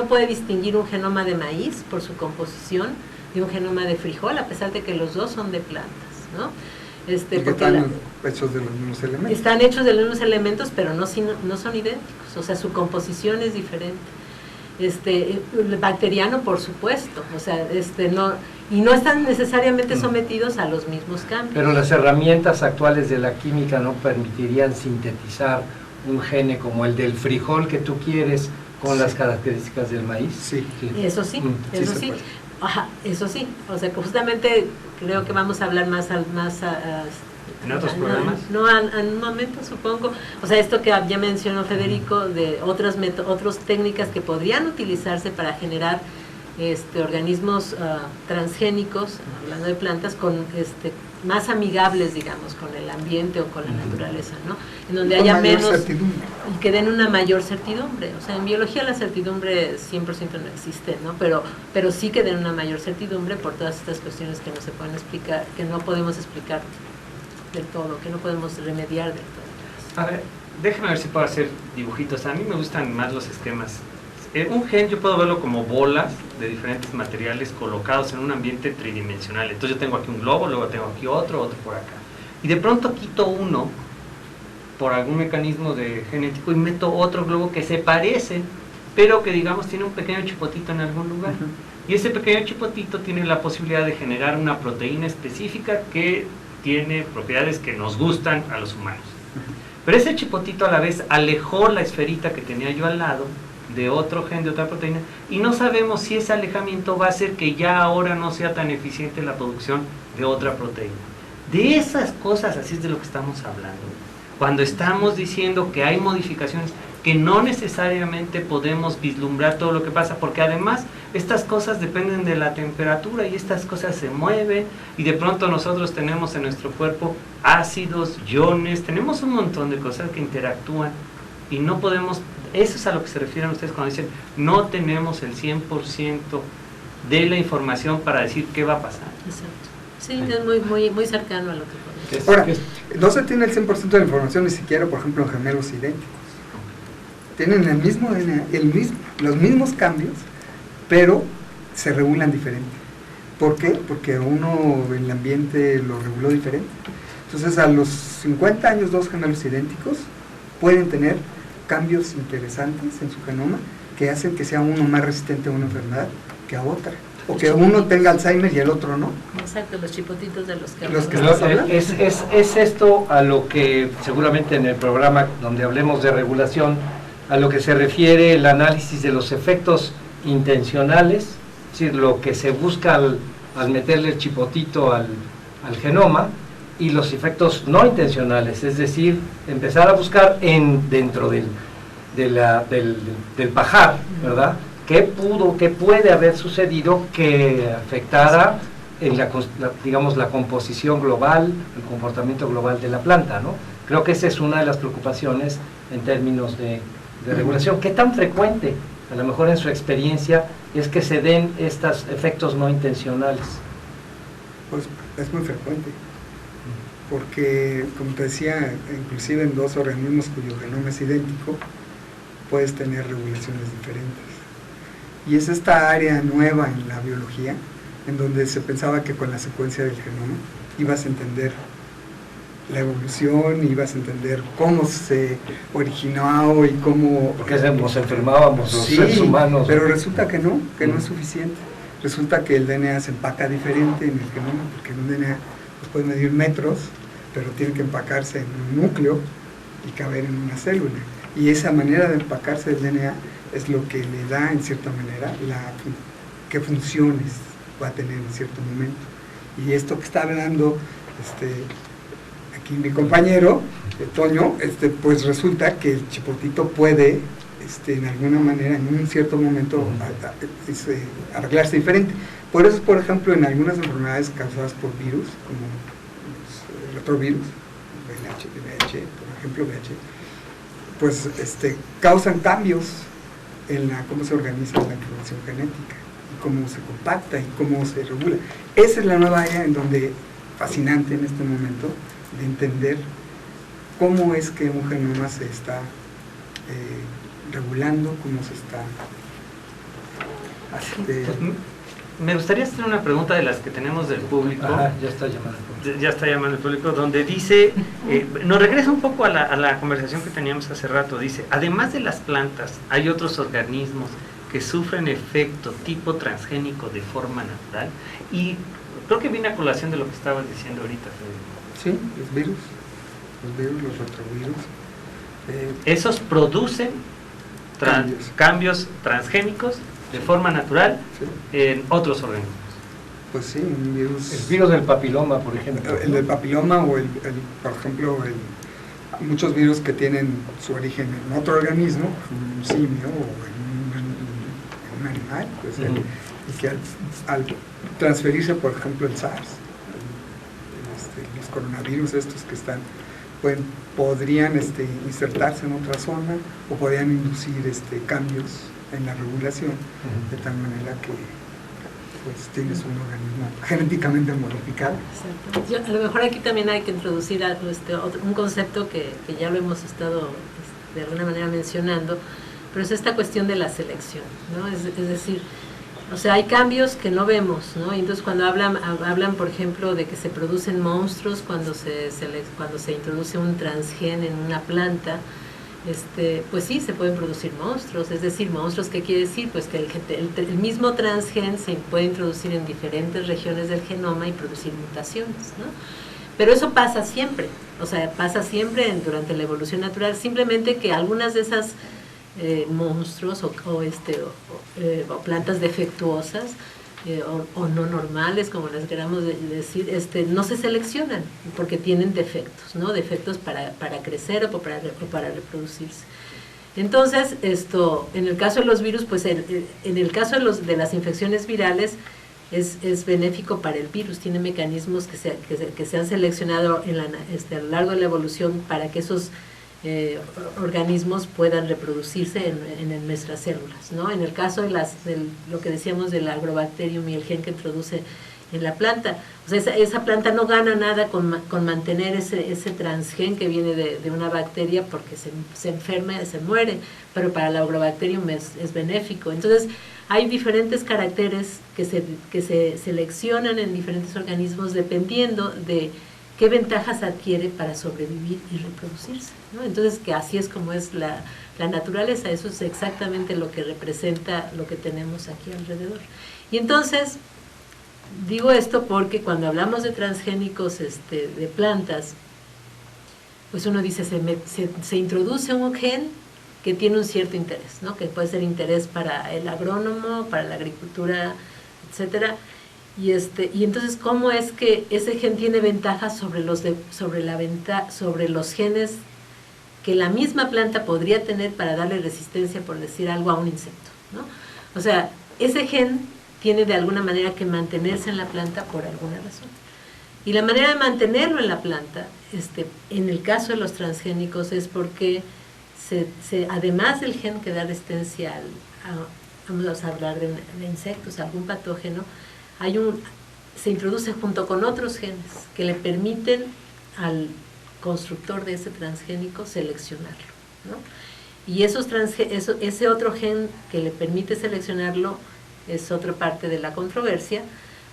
Speaker 5: puede distinguir un genoma de maíz por su composición de un genoma de frijol, a pesar de que los dos son de plantas, ¿no?
Speaker 6: Porque están hechos de los mismos elementos.
Speaker 5: Están hechos de los mismos elementos, pero no son idénticos, o sea, su composición es diferente. El bacteriano, por supuesto, o sea, no están necesariamente sometidos a los mismos cambios.
Speaker 4: Pero las herramientas actuales de la química no permitirían sintetizar un gene como el del frijol que tú quieres con las características del maíz.
Speaker 6: Sí.
Speaker 5: Eso sí, eso sí. Ajá, eso sí, o sea, justamente creo que vamos a hablar más
Speaker 3: ¿en otros programas?
Speaker 5: No, en un momento supongo, o sea, esto que ya mencionó Federico, de otras técnicas que podrían utilizarse para generar organismos transgénicos, hablando de plantas, más amigables, digamos, con el ambiente o con la naturaleza, ¿no? En donde haya menos
Speaker 6: certidumbre.
Speaker 5: Y que den una mayor certidumbre. O sea, en biología la certidumbre 100% no existe, ¿no? Pero sí que den una mayor certidumbre por todas estas cuestiones que no se pueden explicar, que no podemos explicar del todo, que no podemos remediar del todo.
Speaker 3: A ver, déjame ver si puedo hacer dibujitos. A mí me gustan más los esquemas. Un gen yo puedo verlo como bolas de diferentes materiales colocados en un ambiente tridimensional. Entonces yo tengo aquí un globo, luego tengo aquí otro por acá. Y de pronto quito uno por algún mecanismo genético y meto otro globo que se parece pero que digamos tiene un pequeño chipotito en algún lugar. Y ese pequeño chipotito tiene la posibilidad de generar una proteína específica que tiene propiedades que nos gustan a los humanos. Pero ese chipotito a la vez alejó la esferita que tenía yo al lado de otro gen, de otra proteína, y no sabemos si ese alejamiento va a hacer que ya ahora no sea tan eficiente la producción de otra proteína. De esas cosas así es de lo que estamos hablando. Cuando estamos diciendo que hay modificaciones, que no necesariamente podemos vislumbrar todo lo que pasa, porque además estas cosas dependen de la temperatura y estas cosas se mueven y de pronto nosotros tenemos en nuestro cuerpo ácidos, iones, tenemos un montón de cosas que interactúan y no podemos, eso es a lo que se refieren ustedes cuando dicen no tenemos el 100% de la información para decir qué va a pasar.
Speaker 5: Exacto. Sí, es muy cercano a lo que podemos.
Speaker 6: Ahora, no se tiene el 100% de la información ni siquiera, por ejemplo, en gemelos idénticos. Tienen el mismo DNA, los mismos cambios, pero se regulan diferente. ¿Por qué? Porque uno, el ambiente lo reguló diferente. Entonces, a los 50 años, 2 gemelos idénticos pueden tener cambios interesantes en su genoma que hacen que sea uno más resistente a una enfermedad que a otra. O que uno tenga Alzheimer y el otro no.
Speaker 5: Exacto, los chipotitos de los que
Speaker 6: estás hablando.
Speaker 4: Es esto a lo que seguramente en el programa donde hablemos de regulación, a lo que se refiere el análisis de los efectos intencionales, es decir, lo que se busca al meterle el chipotito al genoma, y los efectos no intencionales, es decir, empezar a buscar dentro del pajar, ¿verdad?, qué puede haber sucedido que afectara en la composición global, el comportamiento global de la planta, ¿no? Creo que esa es una de las preocupaciones en términos de regulación. ¿Qué tan frecuente, a lo mejor en su experiencia, es que se den estos efectos no intencionales?
Speaker 6: Pues es muy frecuente, porque como te decía, inclusive en 2 organismos cuyo genoma es idéntico, puedes tener regulaciones diferentes. Y es esta área nueva en la biología, en donde se pensaba que con la secuencia del genoma ibas a entender la evolución, ibas a entender cómo se originó y cómo...
Speaker 4: Porque nos enfermábamos los seres humanos.
Speaker 6: Pero resulta que no es suficiente. Resulta que el DNA se empaca diferente en el genoma, porque en un DNA pues, puede medir metros, pero tiene que empacarse en un núcleo y caber en una célula. Y esa manera de empacarse del DNA es lo que le da, en cierta manera, qué funciones va a tener en cierto momento. Y esto que está hablando aquí mi compañero, Toño, pues resulta que el chipotito puede, en alguna manera, en un cierto momento, arreglarse diferente. Por eso, por ejemplo, en algunas enfermedades causadas por virus, como el retrovirus, VIH, por ejemplo, VIH, pues causan cambios en cómo se organiza la información genética, y cómo se compacta y cómo se regula. Esa es la nueva área en donde, fascinante en este momento, de entender cómo es que un genoma se está regulando, cómo se está...
Speaker 3: Me gustaría hacer una pregunta de las que tenemos del público.
Speaker 4: Ajá, ya está llamando el público.
Speaker 3: Ya está llamando el público, donde dice, nos regresa un poco a la conversación que teníamos hace rato, dice, además de las plantas, hay otros organismos que sufren efecto tipo transgénico de forma natural, y creo que viene a colación de lo que estabas diciendo ahorita, Freddy.
Speaker 6: Sí, los virus, los retrovirus.
Speaker 3: Esos producen cambios transgénicos de forma natural, sí, en otros organismos.
Speaker 6: Pues sí, un virus...
Speaker 4: El virus del papiloma, por ejemplo.
Speaker 6: El del papiloma o por ejemplo, muchos virus que tienen su origen en otro organismo, un simio o en un animal, pues, y que al transferirse, por ejemplo, el SARS, los coronavirus estos que podrían insertarse en otra zona o podrían inducir cambios en la regulación, de tal manera que pues tienes un organismo genéticamente modificado.
Speaker 5: Exacto. A lo mejor aquí también hay que introducir un concepto que ya lo hemos estado de alguna manera mencionando, pero es esta cuestión de la selección, ¿no? Es decir, o sea, hay cambios que no vemos, ¿no? Y entonces cuando hablan, por ejemplo, de que se producen monstruos cuando se introduce un transgen en una planta, pues sí, se pueden producir monstruos. Es decir, monstruos, ¿qué quiere decir? Pues que el mismo transgen se puede introducir en diferentes regiones del genoma y producir mutaciones, ¿no? Pero eso pasa siempre, o sea, pasa siempre durante la evolución natural, simplemente que algunas de esas monstruos o plantas defectuosas o no normales, como les queramos decir, no se seleccionan porque tienen defectos, ¿no? Defectos para crecer o para reproducirse. Entonces, en el caso de los virus, pues en el caso de las infecciones virales, es benéfico para el virus, tiene mecanismos que se han seleccionado a lo largo de la evolución para que esos organismos puedan reproducirse en nuestras células, ¿no? En el caso de lo que decíamos del agrobacterium y el gen que introduce en la planta, o sea, esa planta no gana nada con mantener ese transgen que viene de una bacteria porque se enferma, se muere, pero para el agrobacterium es benéfico. Entonces, hay diferentes caracteres que se seleccionan en diferentes organismos dependiendo de qué ventajas adquiere para sobrevivir y reproducirse, ¿no? Entonces, que así es como es la naturaleza, eso es exactamente lo que representa lo que tenemos aquí alrededor. Y entonces, digo esto porque cuando hablamos de transgénicos de plantas, pues uno dice, se introduce un gen que tiene un cierto interés, ¿no? Que puede ser interés para el agrónomo, para la agricultura, etcétera. Y entonces, ¿cómo es que ese gen tiene ventajas sobre los genes que la misma planta podría tener para darle resistencia, por decir algo, a un insecto, ¿no? O sea, ese gen tiene de alguna manera que mantenerse en la planta por alguna razón. Y la manera de mantenerlo en la planta, en el caso de los transgénicos, es porque además del gen que da resistencia vamos a hablar de insectos, algún patógeno, se introduce junto con otros genes que le permiten al constructor de ese transgénico seleccionarlo, ¿no? Y ese otro gen que le permite seleccionarlo es otra parte de la controversia.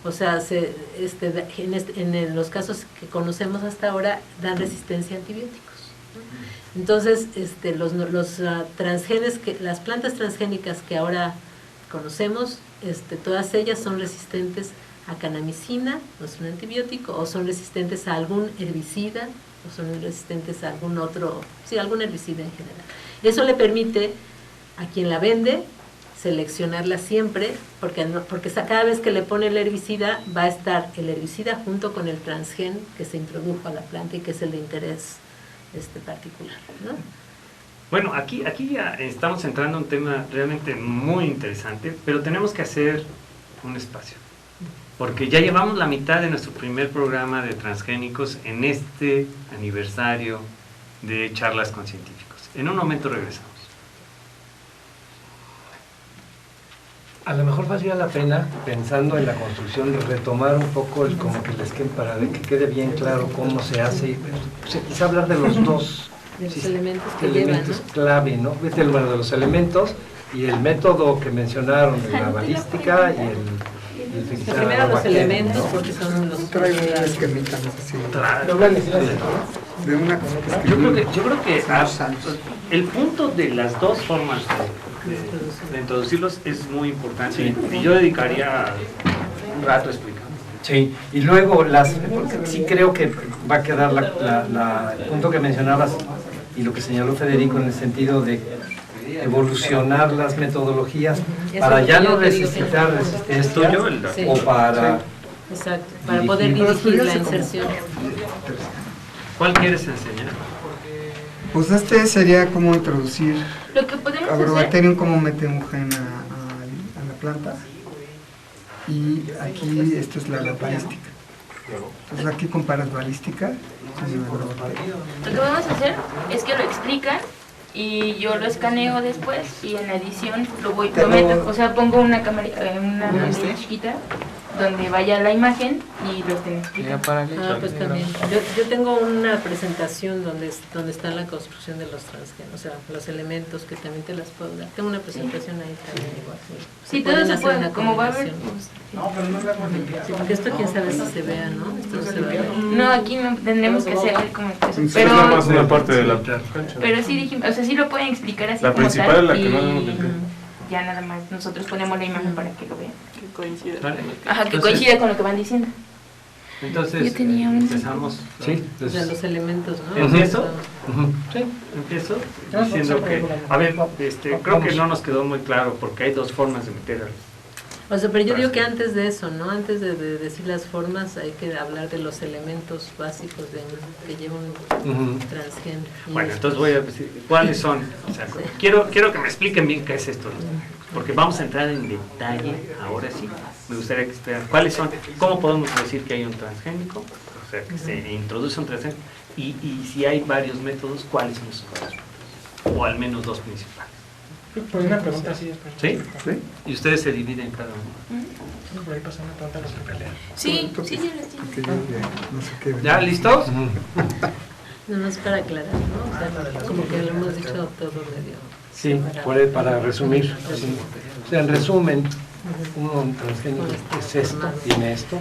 Speaker 5: O sea, en los casos que conocemos hasta ahora dan resistencia a antibióticos, ¿no? Entonces, las plantas transgénicas que ahora conocemos, todas ellas son resistentes a canamicina, no es un antibiótico, o son resistentes a algún herbicida, o son resistentes a algún herbicida en general. Eso le permite a quien la vende seleccionarla siempre, porque cada vez que le pone el herbicida, va a estar el herbicida junto con el transgen que se introdujo a la planta y que es el de interés particular, ¿no?
Speaker 3: Bueno, aquí ya estamos entrando en un tema realmente muy interesante, pero tenemos que hacer un espacio, porque ya llevamos la mitad de nuestro primer programa de transgénicos en este aniversario de charlas con científicos. En un momento regresamos.
Speaker 4: A lo mejor valdría la pena, pensando en la construcción, de retomar un poco el esquema para que quede bien claro cómo se hace, quizá hablar de los dos
Speaker 5: de los elementos que
Speaker 4: elementos
Speaker 5: llevan, ¿no?
Speaker 4: clave, ¿no? De los elementos y el método que mencionaron, de la balística y el utilizar
Speaker 5: Primero los
Speaker 4: bacterias,
Speaker 5: elementos,
Speaker 4: ¿no?
Speaker 5: porque son los...
Speaker 6: Trae una esquemita, no sé si...
Speaker 3: Claro.
Speaker 6: De una...
Speaker 3: Yo creo que el punto de las dos formas de introducirlos es muy importante,
Speaker 4: Sí.
Speaker 3: y yo dedicaría un rato explicando.
Speaker 4: Sí, y luego porque sí creo que va a quedar el punto que mencionabas y lo que señaló Federico en el sentido de evolucionar las metodologías para ya no necesitar resistencia
Speaker 5: Sí.
Speaker 4: o para...
Speaker 5: Exacto, para poder dirigir la inserción.
Speaker 3: ¿Cuál quieres enseñar?
Speaker 6: Pues sería como introducir
Speaker 2: Lo que podemos hacer,
Speaker 6: Agrobacterium, cómo mete un gen a la planta. Y aquí esto es la balística. Entonces aquí comparas balística con el agrobacterium.
Speaker 2: lo que vamos a hacer es que lo explican y yo lo escaneo después y en la edición lo meto, o sea, pongo una cámara chiquita donde vaya la imagen y lo estén explicando.
Speaker 5: Pues también. Yo tengo una presentación donde está la construcción de los transgénicos, o sea, los elementos que también te las puedo dar. Tengo una presentación ahí también igual.
Speaker 2: Sí, todo
Speaker 5: pueden
Speaker 2: se
Speaker 5: hacer
Speaker 2: puede,
Speaker 5: una
Speaker 2: como va a haber.
Speaker 5: combinación.
Speaker 8: No, pero no la
Speaker 5: Sí, porque esto quién sabe si se vea, ¿no? Esto no se ve.
Speaker 2: No, aquí no tendremos que hacerle como que eso.
Speaker 1: Es nada más
Speaker 2: Pero,
Speaker 1: una parte de la...
Speaker 2: pero sí dijimos, o sea, sí lo pueden explicar así
Speaker 1: La
Speaker 2: como
Speaker 1: principal
Speaker 2: tal.
Speaker 1: es la que
Speaker 2: Y
Speaker 1: no hemos visto.
Speaker 2: ya nada más, nosotros ponemos la imagen para que lo vean.
Speaker 3: Vale.
Speaker 2: Ajá, que
Speaker 3: Entonces-
Speaker 2: coincida con lo que van diciendo.
Speaker 3: Entonces,
Speaker 2: Yo tenía un-
Speaker 3: empezamos.
Speaker 4: Sí,
Speaker 5: O sea, los elementos, ¿no?
Speaker 3: ¿Empiezo?
Speaker 4: Ujú.
Speaker 3: Sí, empiezo
Speaker 8: No,
Speaker 3: diciendo
Speaker 8: no,
Speaker 3: que,
Speaker 8: no,
Speaker 3: a ver,
Speaker 8: no,
Speaker 3: creo que no nos quedó muy claro porque hay dos formas de meter
Speaker 5: O sea, pero yo digo que antes de eso, ¿no? Antes de decir las formas, hay que hablar de los elementos básicos que lleva un
Speaker 4: Ujú.
Speaker 5: transgénero. Y
Speaker 3: Bueno,
Speaker 5: después-
Speaker 3: entonces voy a decir cuáles son. O sea, quiero que me expliquen bien qué es esto, porque vamos a entrar en detalle ahora sí. Me gustaría que explicaran cuáles son, cómo podemos decir que hay un transgénico, o sea, que se introduce un transgénico, y si hay varios métodos, cuáles son esos varios métodos, o al menos dos principales.
Speaker 8: Pues una pregunta así.
Speaker 3: ¿Sí?
Speaker 6: ¿Sí?
Speaker 3: Y ustedes se dividen cada uno.
Speaker 8: Por ahí pasa una pregunta a los que pelean.
Speaker 2: Sí, sí, sí, las tiene.
Speaker 6: Que yo no sé qué.
Speaker 3: ¿Ya listos?
Speaker 4: Ujú.
Speaker 5: Nada más para aclarar, ¿no? O sea, como que lo hemos dicho todo medio.
Speaker 4: Sí,
Speaker 5: separado.
Speaker 4: para resumir. Sí. O sea, en resumen, un transgénico es esto, tiene esto,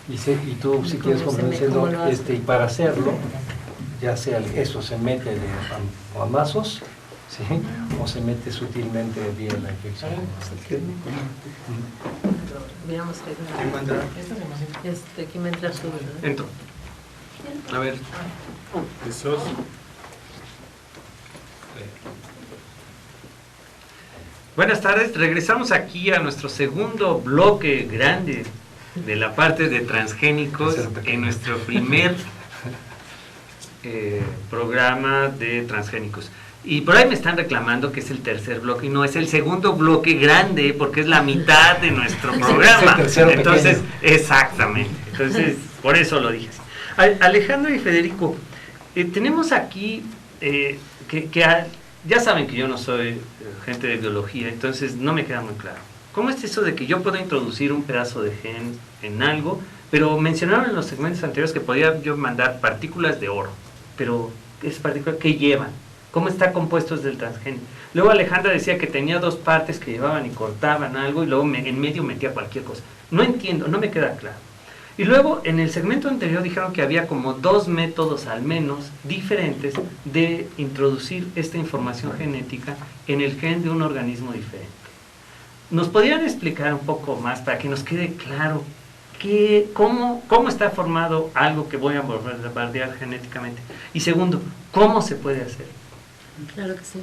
Speaker 4: y tú si quieres convencerlo, y para hacerlo, ya sea eso se mete de guamazos, ¿sí? O se mete sutilmente vía la infección.
Speaker 5: Veamos que aquí me entra su, ¿no?
Speaker 3: Entro. A ver.
Speaker 1: Esos...
Speaker 3: Buenas tardes, regresamos aquí a nuestro segundo bloque grande de la parte de transgénicos en nuestro primer programa de transgénicos. Y por ahí me están reclamando que es el tercer bloque, y no, es el segundo bloque grande porque es la mitad de nuestro programa.
Speaker 4: Es el tercero
Speaker 3: Entonces,
Speaker 4: pequeño.
Speaker 3: exactamente. Entonces, por eso lo dije así. Alejandro y Federico, tenemos aquí ya saben que yo no soy gente de biología, entonces no me queda muy claro. ¿Cómo es eso de que yo puedo introducir un pedazo de gen en algo, pero mencionaron en los segmentos anteriores que podía yo mandar partículas de oro, pero esas partículas, ¿qué llevan? ¿Cómo está compuesto desde el transgénico? Luego Alejandra decía que tenía dos partes que llevaban y cortaban algo y luego en medio metía cualquier cosa. No entiendo, no me queda claro. Y luego en el segmento anterior dijeron que había como dos métodos al menos diferentes de introducir esta información genética en el gen de un organismo diferente. ¿Nos podrían explicar un poco más para que nos quede claro cómo está formado algo que voy a bombardear genéticamente? Y segundo, ¿cómo se puede hacer?
Speaker 5: Claro que sí.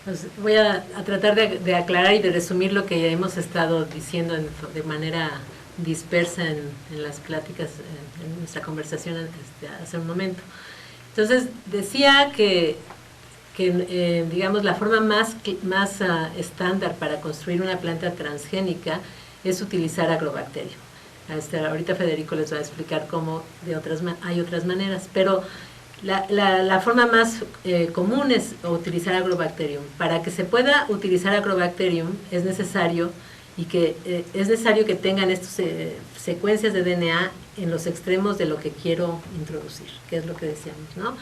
Speaker 5: Pues voy a tratar de aclarar y de resumir lo que hemos estado diciendo de manera dispersa en las pláticas, en nuestra conversación hace un momento. Entonces, decía que digamos, la forma más estándar para construir una planta transgénica es utilizar agrobacterium. Ahorita Federico les va a explicar cómo hay otras maneras, pero la forma más común es utilizar agrobacterium. Para que se pueda utilizar agrobacterium es necesario que tengan estas secuencias de DNA en los extremos de lo que quiero introducir, que es lo que decíamos, ¿no?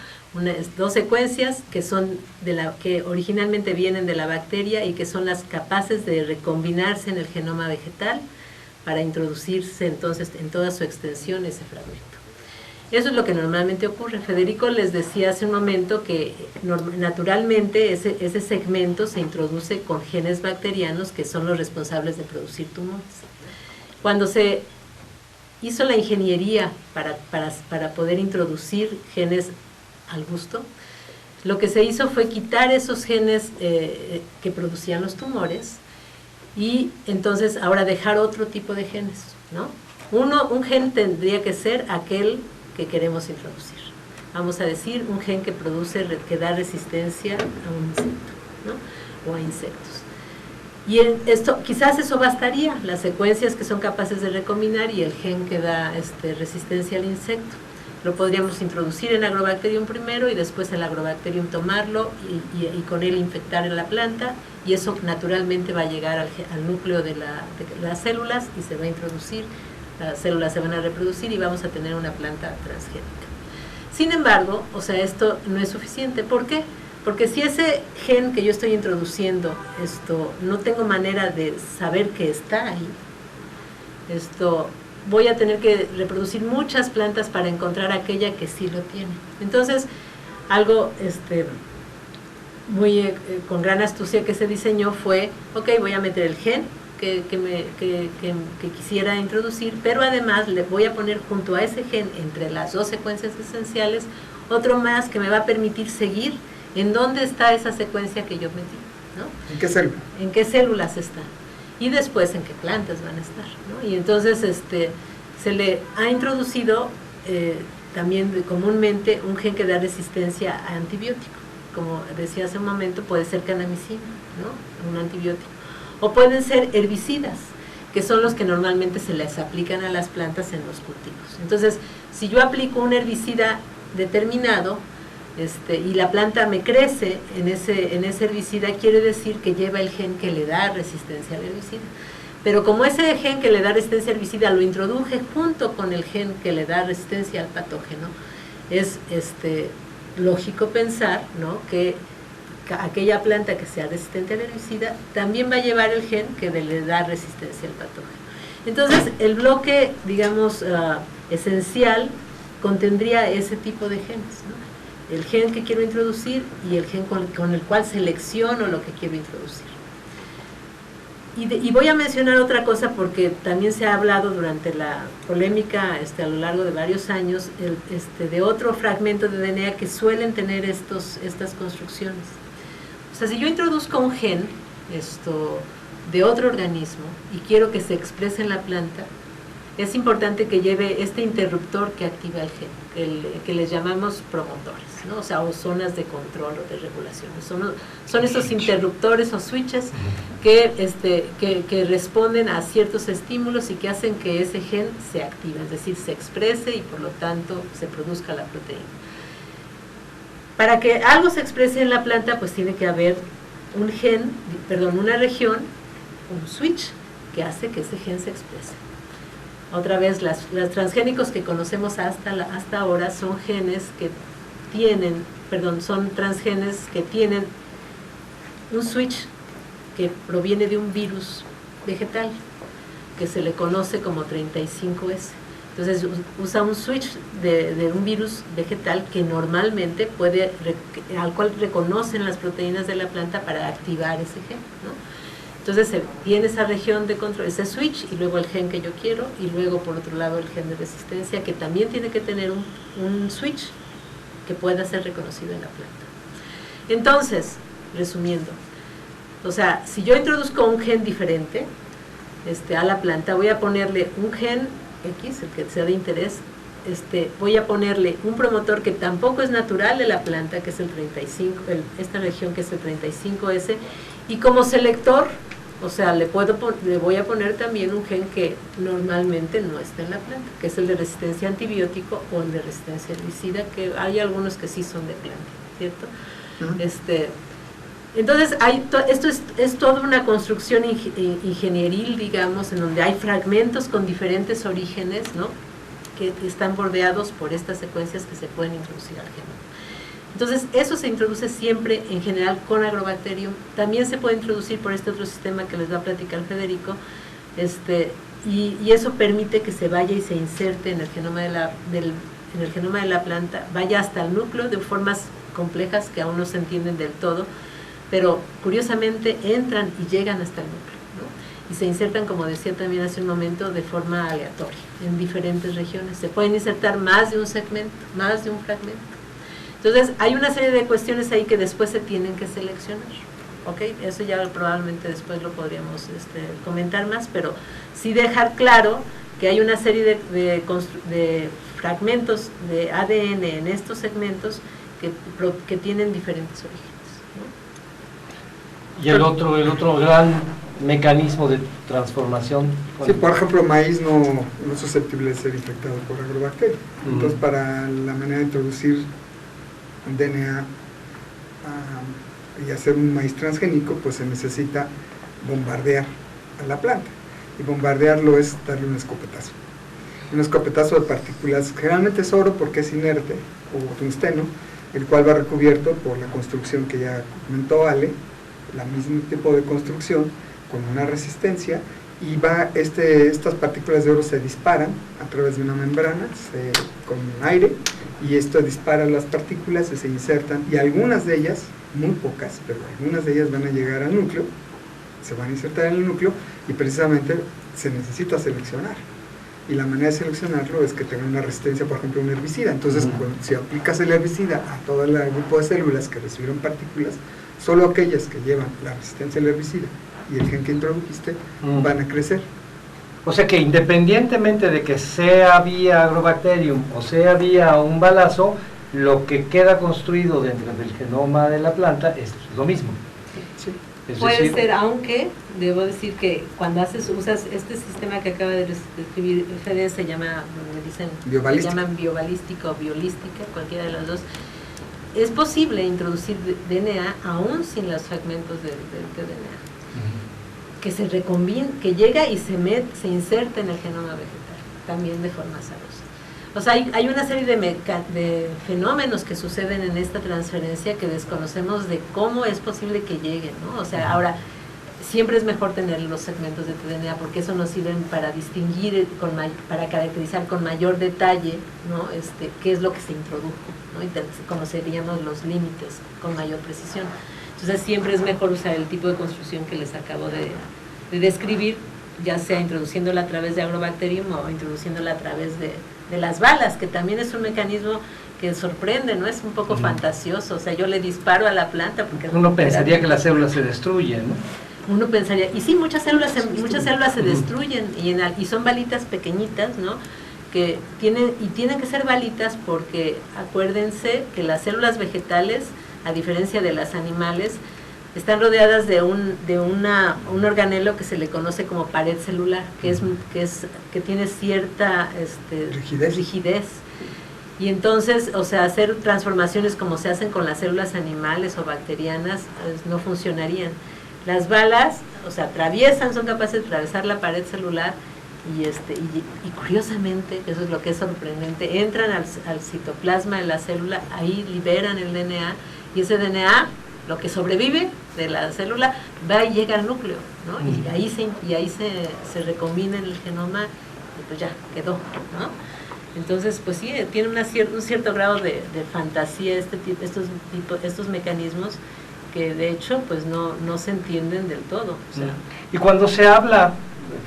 Speaker 5: Dos secuencias que son que originalmente vienen de la bacteria y que son las capaces de recombinarse en el genoma vegetal para introducirse entonces en toda su extensión ese fragmento. Eso es lo que normalmente ocurre. Federico les decía hace un momento que naturalmente ese segmento se introduce con genes bacterianos que son los responsables de producir tumores. Cuando se hizo la ingeniería para poder introducir genes al gusto, lo que se hizo fue quitar esos genes que producían los tumores y entonces ahora dejar otro tipo de genes, ¿no? Un gen tendría que ser aquel que queremos introducir. Vamos a decir un gen que da resistencia a un insecto, ¿no? O a insectos. Y quizás eso bastaría, las secuencias que son capaces de recombinar y el gen que da resistencia al insecto. Lo podríamos introducir en agrobacterium primero y después el agrobacterium tomarlo y con él infectar en la planta, y eso naturalmente va a llegar al núcleo de las células y se va a introducir las células se van a reproducir y vamos a tener una planta transgénica. Sin embargo, o sea, esto no es suficiente. ¿Por qué? Porque si ese gen que yo estoy introduciendo, no tengo manera de saber que está ahí, voy a tener que reproducir muchas plantas para encontrar aquella que sí lo tiene. Entonces, algo muy con gran astucia que se diseñó fue, ok, voy a meter el gen que quisiera introducir, pero además le voy a poner junto a ese gen, entre las dos secuencias esenciales, otro más que me va a permitir seguir en dónde está esa secuencia que yo metí, ¿no?
Speaker 6: ¿En qué célula?
Speaker 5: En qué células están. Y después en qué plantas van a estar, ¿no? Y entonces se le ha introducido también comúnmente un gen que da resistencia a antibiótico. Como decía hace un momento, puede ser canamicina, ¿no? Un antibiótico. O pueden ser herbicidas, que son los que normalmente se les aplican a las plantas en los cultivos. Entonces, si yo aplico un herbicida determinado, y la planta me crece en ese herbicida, quiere decir que lleva el gen que le da resistencia al herbicida. Pero como ese gen que le da resistencia al herbicida lo introduje junto con el gen que le da resistencia al patógeno, es lógico pensar, ¿no?, que aquella planta que sea resistente al herbicida también va a llevar el gen que le da resistencia al patógeno. Entonces, el bloque, digamos, esencial contendría ese tipo de genes, ¿no? El gen que quiero introducir y el gen con el cual selecciono lo que quiero introducir. Y voy a mencionar otra cosa porque también se ha hablado durante la polémica a lo largo de varios años de otro fragmento de DNA que suelen tener estas construcciones. O sea, si yo introduzco un gen de otro organismo y quiero que se exprese en la planta, es importante que lleve este interruptor que activa el gen, que les llamamos promotores, ¿no? O sea, o zonas de control o de regulación. Son estos interruptores o switches que responden a ciertos estímulos y que hacen que ese gen se active, es decir, se exprese y por lo tanto se produzca la proteína. Para que algo se exprese en la planta, pues tiene que haber una región, un switch que hace que ese gen se exprese. Otra vez, los transgénicos que conocemos hasta ahora son son transgenes que tienen un switch que proviene de un virus vegetal que se le conoce como 35S. Entonces usa un switch de un virus vegetal que normalmente al cual reconocen las proteínas de la planta para activar ese gen, ¿no? Entonces se tiene esa región de control, ese switch, y luego el gen que yo quiero, y luego por otro lado el gen de resistencia, que también tiene que tener un switch que pueda ser reconocido en la planta. Entonces, resumiendo, o sea, si yo introduzco un gen diferente a la planta, voy a ponerle un gen X, el que sea de interés, voy a ponerle un promotor que tampoco es natural de la planta, que es el 35, esta región que es el 35S, y como selector, o sea, le voy a poner también un gen que normalmente no está en la planta, que es el de resistencia a antibiótico o el de resistencia a herbicida, que hay algunos que sí son de planta, ¿cierto? Entonces, esto es toda una construcción ingenieril, digamos, en donde hay fragmentos con diferentes orígenes, ¿no?, que están bordeados por estas secuencias que se pueden introducir al genoma. Entonces, eso se introduce siempre, en general, con Agrobacterium. También se puede introducir por este otro sistema que les va a platicar Federico, y eso permite que se vaya y se inserte en el genoma de la planta, vaya hasta el núcleo de formas complejas que aún no se entienden del todo, pero curiosamente entran y llegan hasta el núcleo, ¿no? Y se insertan, como decía también hace un momento, de forma aleatoria, en diferentes regiones. Se pueden insertar más de un segmento, más de un fragmento. Entonces, hay una serie de cuestiones ahí que después se tienen que seleccionar, ¿ok? Eso ya probablemente después lo podríamos comentar más, pero sí dejar claro que hay una serie de fragmentos de ADN en estos segmentos que tienen diferentes orígenes, ¿no?
Speaker 4: Y el otro gran mecanismo de transformación.
Speaker 6: Sí, por ejemplo, maíz no es susceptible de ser infectado por Agrobacterium. Entonces, para la manera de introducir DNA y hacer un maíz transgénico, pues se necesita bombardear a la planta, y bombardearlo es darle un escopetazo. un escopetazo de partículas, generalmente es oro porque es inerte, o tungsteno, el cual va recubierto por la construcción que ya comentó Ale, la mismo tipo de construcción, con una resistencia, y estas partículas de oro se disparan a través de una membrana con aire, y esto dispara las partículas y se insertan, y algunas de ellas, muy pocas, pero algunas de ellas van a llegar al núcleo, se van a insertar en el núcleo, y precisamente se necesita seleccionar. Y la manera de seleccionarlo es que tenga una resistencia, por ejemplo, a un herbicida. Entonces, si aplicas el herbicida a todo el grupo de células que recibieron partículas, solo aquellas que llevan la resistencia al herbicida y el gen que introdujiste van a crecer.
Speaker 4: O sea que independientemente de que sea vía Agrobacterium o sea vía un balazo, lo que queda construido dentro del genoma de la planta es lo mismo.
Speaker 6: Sí.
Speaker 5: Puede ser, aunque debo decir que cuando usas este sistema que acaba de describir Fede, se llama, me dicen,
Speaker 6: biobalística.
Speaker 5: Se llaman biobalística o biolística, cualquiera de las dos. Es posible introducir DNA aún sin los fragmentos del DNA, que se recombina, que llega y se inserta en el genoma vegetal, también de forma azarosa. O sea, hay una serie de fenómenos que suceden en esta transferencia que desconocemos de cómo es posible que lleguen, ¿no? O sea, ahora, siempre es mejor tener los segmentos de DNA porque eso nos sirve para distinguir, para caracterizar con mayor detalle, ¿no? Qué es lo que se introdujo, ¿no? Y conoceríamos los límites con mayor precisión. Entonces, siempre es mejor usar el tipo de construcción que les acabo de describir, ya sea introduciéndola a través de Agrobacterium o introduciéndola a través de las balas, que también es un mecanismo que sorprende, ¿no? Es un poco fantasioso, o sea, yo le disparo a la planta porque...
Speaker 4: Uno pensaría que las células se destruyen, ¿no?
Speaker 5: Uno pensaría, y sí, muchas células se destruyen, y son balitas pequeñitas, ¿no? Que tienen que ser balitas porque acuérdense que las células vegetales, a diferencia de las animales, están rodeadas de un organelo que se le conoce como pared celular, que tiene cierta rigidez. Y entonces, o sea, hacer transformaciones como se hacen con las células animales o bacterianas no funcionarían. Las balas, o sea, son capaces de atravesar la pared celular y curiosamente, eso es lo que es sorprendente, entran al citoplasma de la célula, ahí liberan el DNA, y ese DNA, lo que sobrevive de la célula, va y llega al núcleo, ¿no? Y ahí se recombina en el genoma, y pues ya quedó, ¿no? Entonces, pues sí, tiene un cierto grado de fantasía estos mecanismos que de hecho pues no se entienden del todo. O sea.
Speaker 4: Y cuando se habla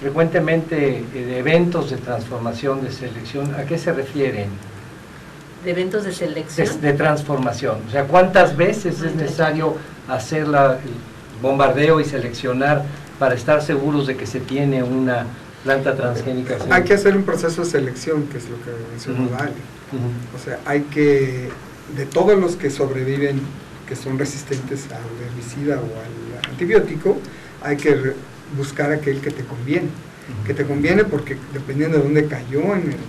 Speaker 4: frecuentemente de eventos de transformación, de selección, ¿a qué se refieren?
Speaker 5: ¿De eventos de selección?
Speaker 4: De transformación. O sea, ¿cuántas veces es necesario hacer el bombardeo y seleccionar para estar seguros de que se tiene una planta transgénica?
Speaker 6: Hay que hacer un proceso de selección, que es lo que mencionó Ale. O sea, de todos los que sobreviven, que son resistentes al herbicida o al antibiótico, hay que buscar aquel que te conviene. Que te conviene porque dependiendo de dónde cayó,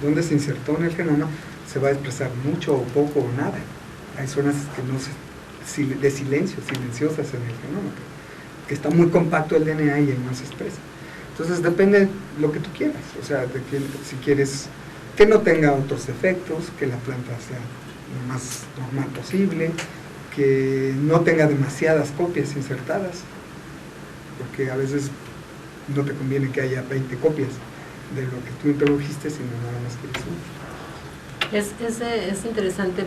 Speaker 6: dónde se insertó en el genoma, se va a expresar mucho o poco o nada. Hay zonas de silenciosas en el genoma, que está muy compacto el DNA y ahí no se expresa. Entonces depende de lo que tú quieras, o sea, si quieres que no tenga otros efectos, que la planta sea lo más normal posible, que no tenga demasiadas copias insertadas, porque a veces no te conviene que haya 20 copias de lo que tú introdujiste, sino nada más que eso.
Speaker 5: Es interesante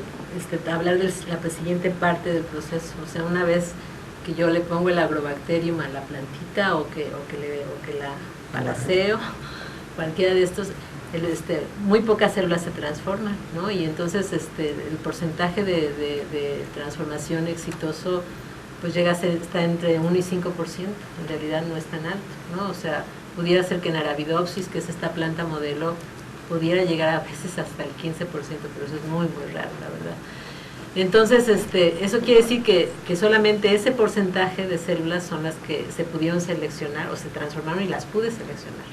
Speaker 5: hablar de la siguiente parte del proceso, o sea, una vez que yo le pongo el Agrobacterium a la plantita o que la balaseo, cualquiera de estos, muy pocas células se transforman, ¿no? Y entonces el porcentaje de transformación exitoso pues está entre 1 y 5%, en realidad no es tan alto, ¿no? O sea, pudiera ser que en Arabidopsis, que es esta planta modelo, pudiera llegar a veces hasta el 15%, pero eso es muy, muy raro, la verdad. Entonces, eso quiere decir que solamente ese porcentaje de células son las que se pudieron seleccionar o se transformaron y las pude seleccionar,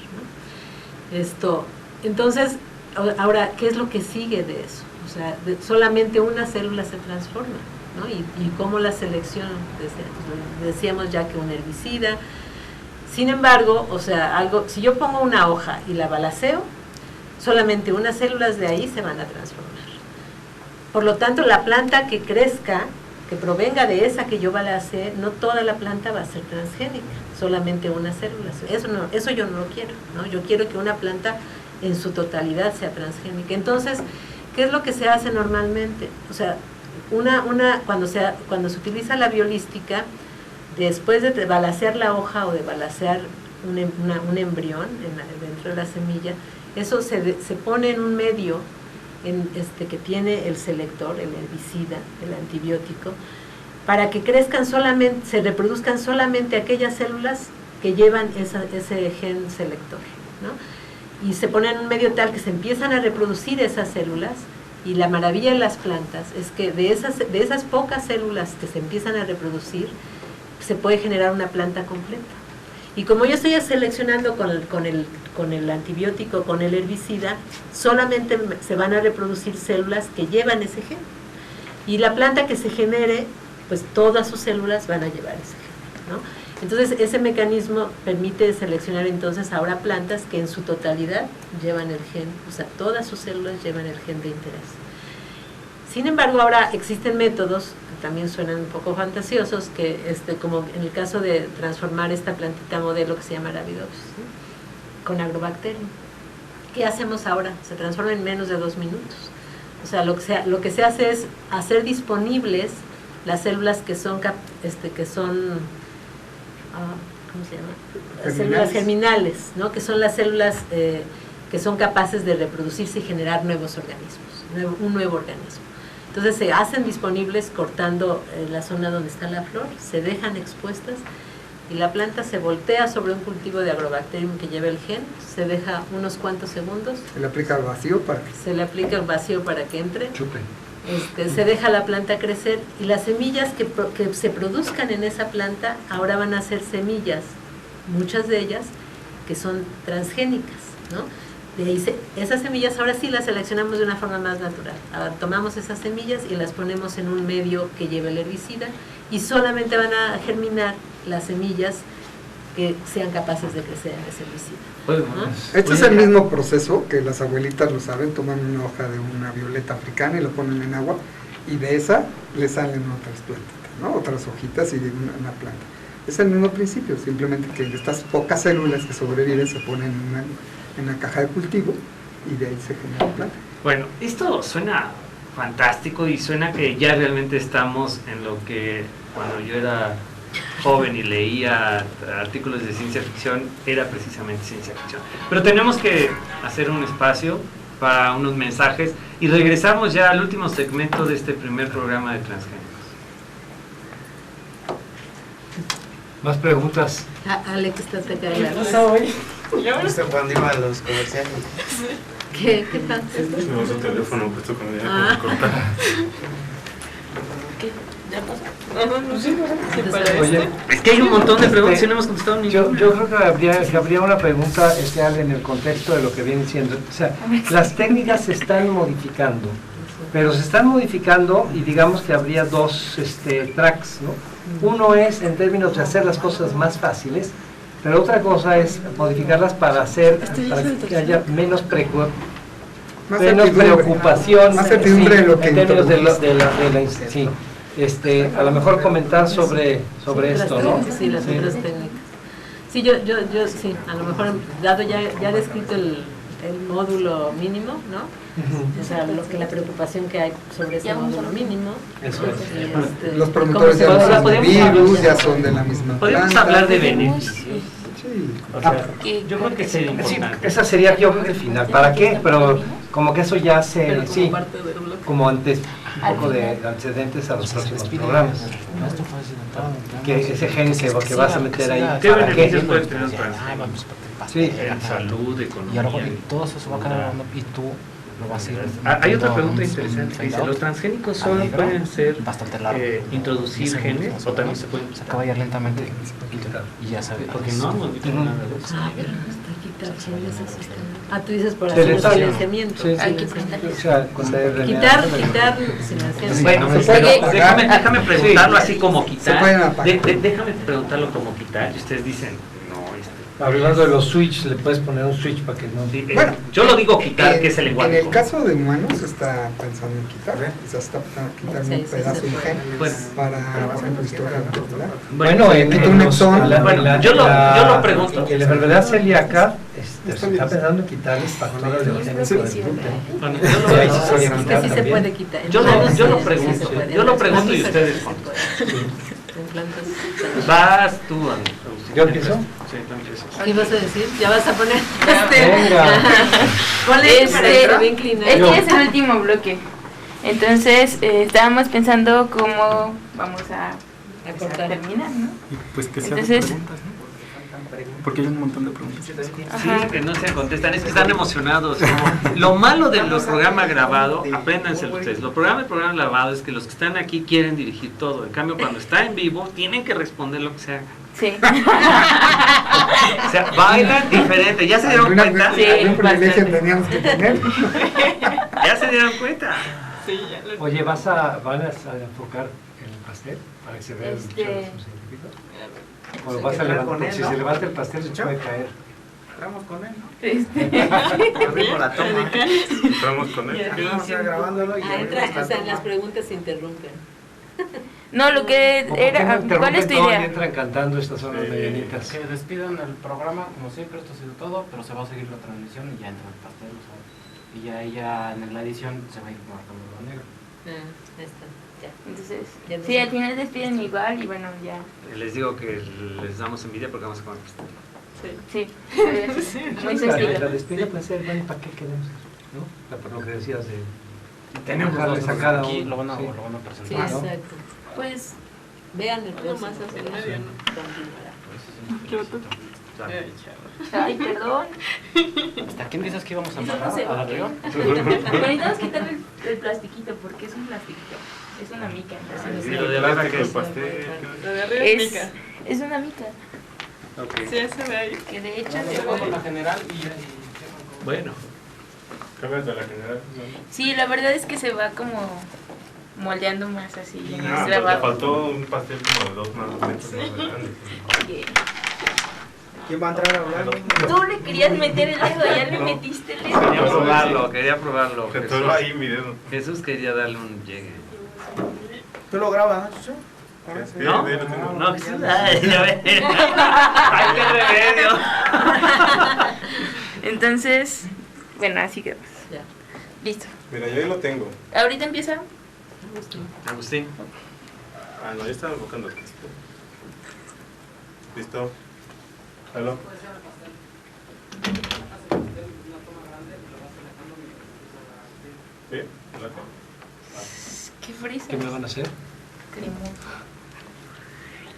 Speaker 5: ¿no? Entonces, ahora, ¿qué es lo que sigue de eso? O sea, solamente una célula se transforma, ¿no? ¿Y cómo la seleccionan? Decíamos ya que un herbicida. Sin embargo, o sea, si yo pongo una hoja y la balaseo, solamente unas células de ahí se van a transformar. Por lo tanto, la planta que crezca, que provenga de esa que yo balancee, no toda la planta va a ser transgénica, solamente unas células. Eso yo no lo quiero, ¿no? Yo quiero que una planta en su totalidad sea transgénica. Entonces, ¿qué es lo que se hace normalmente? O sea, cuando se utiliza la biolística, después de balancear la hoja o de balancear un embrión dentro de la semilla, eso se pone en un medio que tiene el selector, el herbicida, el antibiótico, para que crezcan solamente, se reproduzcan solamente aquellas células que llevan ese gen selector, ¿no? Y se pone en un medio tal que se empiezan a reproducir esas células, y la maravilla de las plantas es que de esas pocas células que se empiezan a reproducir, se puede generar una planta completa. Y como yo estoy seleccionando con el antibiótico, con el herbicida, solamente se van a reproducir células que llevan ese gen. Y la planta que se genere, pues todas sus células van a llevar ese gen, ¿no? Entonces ese mecanismo permite seleccionar entonces ahora plantas que en su totalidad llevan el gen, o sea, todas sus células llevan el gen de interés. Sin embargo, ahora existen métodos que también suenan un poco fantasiosos, que como en el caso de transformar esta plantita modelo que se llama Arabidopsis, ¿sí?, con agrobacterium. ¿Qué hacemos ahora? Se transforma en menos de 2 minutos. O sea, lo que se hace es hacer disponibles las células que son ¿cómo se llama? Células germinales, ¿no? Que son las células que son capaces de reproducirse y generar nuevos organismos, un nuevo organismo. Entonces se hacen disponibles cortando la zona donde está la flor, se dejan expuestas y la planta se voltea sobre un cultivo de agrobacterium que lleva el gen, se deja unos cuantos segundos.
Speaker 6: Se le aplica el vacío para que...
Speaker 5: Se le aplica el vacío para que entre.
Speaker 4: Chupe.
Speaker 5: Se deja la planta crecer y las semillas que se produzcan en esa planta ahora van a ser semillas, muchas de ellas que son transgénicas, ¿no? De ahí esas semillas ahora sí las seleccionamos de una forma más natural. Ahora tomamos esas semillas y las ponemos en un medio que lleve el herbicida y solamente van a germinar las semillas que sean capaces de crecer en ese herbicida, ¿no?
Speaker 6: Este es el mismo proceso que las abuelitas lo saben, toman una hoja de una violeta africana y lo ponen en agua y de esa le salen otras plantitas, ¿no? Otras hojitas y una planta. Es el mismo principio, simplemente que estas pocas células que sobreviven se ponen en una caja de cultivo y de ahí se genera planta.
Speaker 3: Bueno, esto suena fantástico y suena que ya realmente estamos en lo que cuando yo era joven y leía artículos de ciencia ficción era precisamente ciencia ficción. Pero tenemos que hacer un espacio para unos mensajes y regresamos ya al último segmento de este primer programa de Transgénicos.
Speaker 4: ¿Más preguntas?
Speaker 5: Alex, estás acá.
Speaker 8: ¿Qué pasa hoy?
Speaker 7: Justo cuando iba a los comerciales.
Speaker 5: ¿Qué pasa?
Speaker 1: Tenemos un teléfono puesto con
Speaker 2: Ah.
Speaker 1: cortar.
Speaker 2: ¿Qué? ¿Ya pasó? No sé. ¿Se para
Speaker 4: Oye,
Speaker 2: esto?
Speaker 3: Es que hay un montón de preguntas y no hemos contestado ninguna.
Speaker 4: Yo creo que habría una pregunta Ale, en el contexto de lo que viene siendo. O sea, las técnicas se están modificando, pero se están modificando y digamos que habría dos tracks, ¿no? Uno es en términos de hacer las cosas más fáciles, pero otra cosa es modificarlas para que haya menos preocupación,
Speaker 6: más certidumbre de lo que
Speaker 4: en términos de la
Speaker 6: introduces.
Speaker 4: sí. A lo mejor comentar sobre esto, ¿no?
Speaker 5: Sí, las otras técnicas. Sí, yo sí, a lo mejor, dado ya descrito el módulo mínimo, ¿no? O sea, la preocupación que hay sobre ese módulo mínimo.
Speaker 4: Eso
Speaker 5: y,
Speaker 6: Los promotores ya no son de
Speaker 3: podemos
Speaker 6: virus,
Speaker 3: hablar-
Speaker 6: ya son de la misma
Speaker 3: Podemos
Speaker 6: planta.
Speaker 3: hablar de beneficios.
Speaker 6: Sí.
Speaker 3: O sea, yo creo que sería
Speaker 4: Sí,
Speaker 3: importante.
Speaker 4: esa sería yo creo que el final. ¿Para qué? Pero como que eso ya
Speaker 5: pero como
Speaker 4: sí,
Speaker 5: parte del bloque.
Speaker 4: como antes, un poco de antecedentes a los próximos programas. Que ese gen que vas a meter ahí.
Speaker 3: ¿Qué
Speaker 4: ¿para
Speaker 3: beneficios
Speaker 4: qué?
Speaker 3: puede tener un transgénico?
Speaker 4: Sí.
Speaker 3: En salud,
Speaker 7: Y
Speaker 3: economía.
Speaker 7: ahora todo eso se va a quedar hablando y tú lo vas a ir.
Speaker 3: Hay otra pregunta interesante que dice, ¿los transgénicos solo pueden ser
Speaker 7: bastante largo.
Speaker 3: introducir genes o también se pueden
Speaker 7: Se acaba de ir lentamente y ya sabes.
Speaker 3: Porque no hemos dicho nada de eso.
Speaker 5: Pero está quitar genes asistentes. Tú dices por
Speaker 4: Sí,
Speaker 5: hacer
Speaker 4: sí.
Speaker 5: silenciamiento.
Speaker 4: Sí,
Speaker 2: Hay que quitarle.
Speaker 4: O sea, con la RNA.
Speaker 5: Quitar silenciamiento.
Speaker 3: Bueno,
Speaker 6: Se
Speaker 3: pero
Speaker 6: pueden apagar.
Speaker 3: déjame preguntarlo así como quitar.
Speaker 6: Se pueden apagar.
Speaker 3: Déjame preguntarlo como quitar y ustedes dicen, no,
Speaker 4: Hablando de los switch, le puedes poner un switch para que no...
Speaker 3: Sí,
Speaker 6: Bueno,
Speaker 3: yo lo digo quitar, que es el lenguaje.
Speaker 6: En el caso de humanos se está pensando en quitar, o sea, se está pensando en quitar
Speaker 5: Sí,
Speaker 6: un
Speaker 5: sí,
Speaker 6: pedazo
Speaker 5: se
Speaker 6: de
Speaker 5: puede.
Speaker 6: gen
Speaker 3: Bueno.
Speaker 6: para, por ejemplo, historia molecular.
Speaker 4: Bueno,
Speaker 6: Quita un exón.
Speaker 3: Yo lo pregunto.
Speaker 4: En la enfermedad celíaca se está pensando en quitar los factores de orgánico del gluten.
Speaker 3: Bueno,
Speaker 4: Sí, ahí sí se
Speaker 3: yo
Speaker 4: quitar
Speaker 5: Este sí se
Speaker 4: también.
Speaker 5: puede quitar. En
Speaker 3: Yo lo-
Speaker 5: humanos
Speaker 3: yo lo
Speaker 5: sí, sí
Speaker 3: pregunto,
Speaker 5: se puede.
Speaker 3: yo lo
Speaker 5: En
Speaker 3: pregunto y
Speaker 5: mamíferos
Speaker 3: ustedes
Speaker 5: sí se puede. En plantas.
Speaker 3: vas tú, Agustín.
Speaker 4: ¿Yo empiezo?
Speaker 3: Sí, tú empiezas.
Speaker 5: ¿Qué vas a decir? Ya vas a poner
Speaker 4: Venga.
Speaker 5: Ponle para que
Speaker 2: Este,
Speaker 5: se vea inclinado.
Speaker 2: este ya es el último bloque. Entonces, estábamos pensando cómo vamos a
Speaker 5: cortar.
Speaker 2: terminar, ¿no?
Speaker 1: Y pues que sean
Speaker 2: Entonces-
Speaker 1: preguntas, ¿no? Porque hay un montón de preguntas.
Speaker 2: Ajá.
Speaker 3: Sí, que no se contestan, es que están emocionados. Como, lo malo de los programas grabados, apréndanse ustedes. Los programas grabados es que los que están aquí quieren dirigir todo. En cambio, cuando está en vivo, tienen que responder lo que se haga.
Speaker 2: Sí.
Speaker 3: O sea, bailan diferente. ¿Ya se dieron cuenta?
Speaker 2: Sí,
Speaker 6: ¿Algún privilegio
Speaker 2: bastante.
Speaker 6: teníamos que tener?
Speaker 3: ¿Ya se dieron cuenta?
Speaker 4: Oye, ¿van a enfocar el pastel para que se vea el
Speaker 2: Este-
Speaker 4: bicho de los científicos? ¿O lo vas a levantar? Porque si se levanta el pastel se puede caer.
Speaker 7: Entramos con él, ¿no?
Speaker 2: Este,
Speaker 7: Abrimos la toma.
Speaker 1: Entramos con él.
Speaker 7: Vamos a ir grabándolo y
Speaker 5: Ah,
Speaker 7: abrimos
Speaker 5: entra,
Speaker 7: la
Speaker 5: o sea, en las
Speaker 7: toma.
Speaker 5: preguntas se interrumpen.
Speaker 2: No, lo que
Speaker 4: ¿O por qué no
Speaker 2: era, ¿cuál
Speaker 4: interrumpen
Speaker 2: es tu
Speaker 4: todo y
Speaker 2: idea?
Speaker 4: entran cantando estas son las mañanitas?
Speaker 7: Que despidan el programa, como siempre, esto ha sido todo, pero se va a seguir la transmisión y ya entra el pastel, o sea, y ya ella en la edición se va a ir marcando lo negro.
Speaker 5: Ah, ahí está, ya.
Speaker 2: Entonces,
Speaker 5: Ya no
Speaker 2: sí,
Speaker 5: sé.
Speaker 2: al final despiden igual y bueno, ya.
Speaker 3: Les digo que les damos envidia porque vamos a comer pastel.
Speaker 2: Sí, muy
Speaker 4: La
Speaker 2: sencillo.
Speaker 4: despedida puede ser, bueno, ¿para qué queremos eso? ¿No? Por lo que decías de...
Speaker 7: Tenemos
Speaker 4: dejarles
Speaker 7: dos
Speaker 4: a cada
Speaker 7: aquí,
Speaker 4: uno,
Speaker 7: lo van a
Speaker 4: sí.
Speaker 7: presentar.
Speaker 5: Sí,
Speaker 4: ¿no?
Speaker 5: exacto.
Speaker 2: Pues,
Speaker 5: Vean el próximo.
Speaker 9: más hacia el medio, ¿no?
Speaker 5: Continuará.
Speaker 2: ay, perdón.
Speaker 7: ¿Hasta quién dices que íbamos a
Speaker 2: Eso no
Speaker 7: amarrar?
Speaker 2: se
Speaker 7: ¿A
Speaker 2: va.
Speaker 7: la río?
Speaker 2: Pero necesitamos quitarle el plastiquito porque es un plastiquito. Es una mica. entonces
Speaker 3: Y
Speaker 2: no
Speaker 3: lo
Speaker 2: se-
Speaker 3: de abajo
Speaker 1: Plástico,
Speaker 3: que
Speaker 1: el
Speaker 3: es.
Speaker 1: pastel.
Speaker 9: Lo de arriba es mica.
Speaker 2: Es una mica.
Speaker 3: Ok.
Speaker 9: Sí, ese de ahí.
Speaker 2: Que de hecho
Speaker 7: Se va con la general y ya.
Speaker 3: Bueno,
Speaker 1: Cabas de la general.
Speaker 2: sí, la verdad es que se va como moldeando más así.
Speaker 1: No,
Speaker 2: más
Speaker 1: pues le
Speaker 2: grabado.
Speaker 1: faltó un pastel como de 2 metros más grande.
Speaker 2: Oye,
Speaker 7: ¿Quién va a entrar a hablar?
Speaker 2: tú le querías meter el dedo, ya le metiste el dedo.
Speaker 3: quería probarlo.
Speaker 1: Se
Speaker 3: Jesús.
Speaker 1: atoró ahí mi dedo.
Speaker 3: Jesús quería darle un llegue.
Speaker 7: ¿Tú lo grabas, Chucho?
Speaker 1: Sí,
Speaker 3: ¿No?
Speaker 1: de ahí lo tengo.
Speaker 3: No, Jesús. Ay, ya ve. Ay, qué remedio.
Speaker 2: Entonces, bueno, así quedamos.
Speaker 5: Ya.
Speaker 2: Listo.
Speaker 1: Mira, yo ahí lo tengo.
Speaker 2: Ahorita empieza.
Speaker 3: Agustín.
Speaker 1: Ah, no, yo estaba enfocando aquí. Listo. ¿Aló? ¿Sí? ¿Late?
Speaker 2: Qué frisa.
Speaker 4: ¿Qué me van a hacer?
Speaker 2: Cremoso.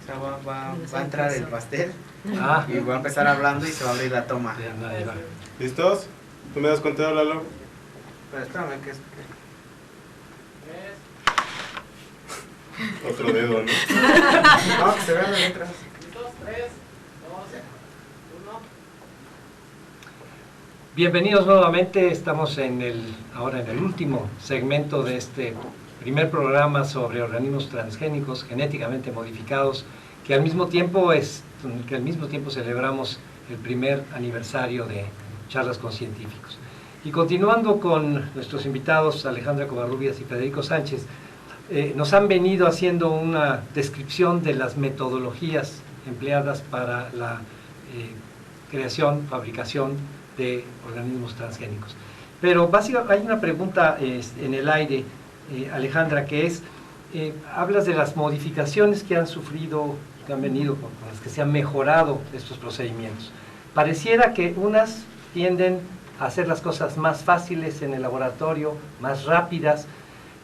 Speaker 7: O sea, va a entrar el pastel
Speaker 4: Ah,
Speaker 7: y va a empezar hablando y se va a abrir la toma.
Speaker 4: ya nadie va.
Speaker 1: ¿Listos? ¿Tú me das cuenta, Lalo?
Speaker 7: Pero espérame, que es...
Speaker 1: Otro dedo, ¿no?
Speaker 7: No, que se vean las letras.
Speaker 4: Bienvenidos nuevamente, estamos ahora en el último segmento de este primer programa sobre organismos transgénicos genéticamente modificados, que al mismo tiempo celebramos el primer aniversario de Charlas con Científicos. Y continuando con nuestros invitados Alejandra Covarrubias y Federico Sánchez, nos han venido haciendo una descripción de las metodologías empleadas para la creación, fabricación de organismos transgénicos. Pero básicamente hay una pregunta en el aire, Alejandra, que es, hablas de las modificaciones que han sufrido, que han venido, con las que se han mejorado estos procedimientos. Pareciera que unas tienden a hacer las cosas más fáciles en el laboratorio, más rápidas,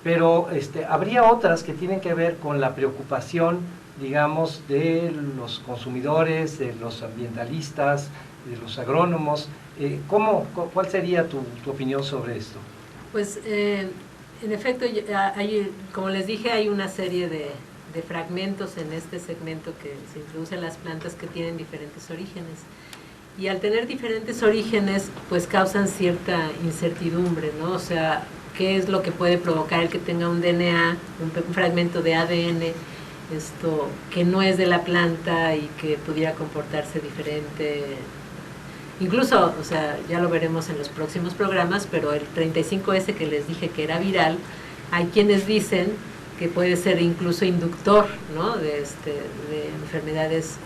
Speaker 4: pero habría otras que tienen que ver con la preocupación, digamos, de los consumidores, de los ambientalistas, de los agrónomos. ¿Cuál sería tu opinión sobre esto?
Speaker 5: Pues, en efecto, como les dije, hay una serie de fragmentos en este segmento que se introducen las plantas que tienen diferentes orígenes. Y al tener diferentes orígenes, pues causan cierta incertidumbre, ¿no? O sea, ¿qué es lo que puede provocar el que tenga un DNA, un fragmento de ADN que no es de la planta y que pudiera comportarse diferente. Incluso, o sea, ya lo veremos en los próximos programas, pero el 35S que les dije que era viral, hay quienes dicen que puede ser incluso inductor, ¿no?, de enfermedades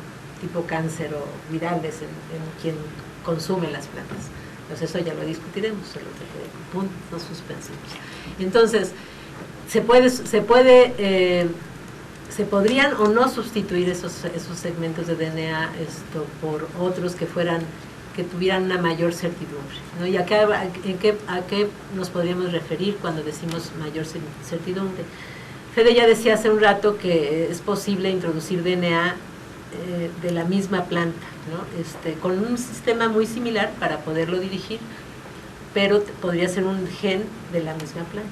Speaker 5: tipo cáncer o virales en quien consume las plantas. Entonces eso ya lo discutiremos, solo que puntos suspensivos. Entonces, se podrían o no sustituir esos segmentos de DNA por otros que tuvieran una mayor certidumbre, ¿no? ¿Y a qué nos podríamos referir cuando decimos mayor certidumbre? Fede ya decía hace un rato que es posible introducir DNA de la misma planta, ¿no? Con un sistema muy similar para poderlo dirigir, pero podría ser un gen de la misma planta.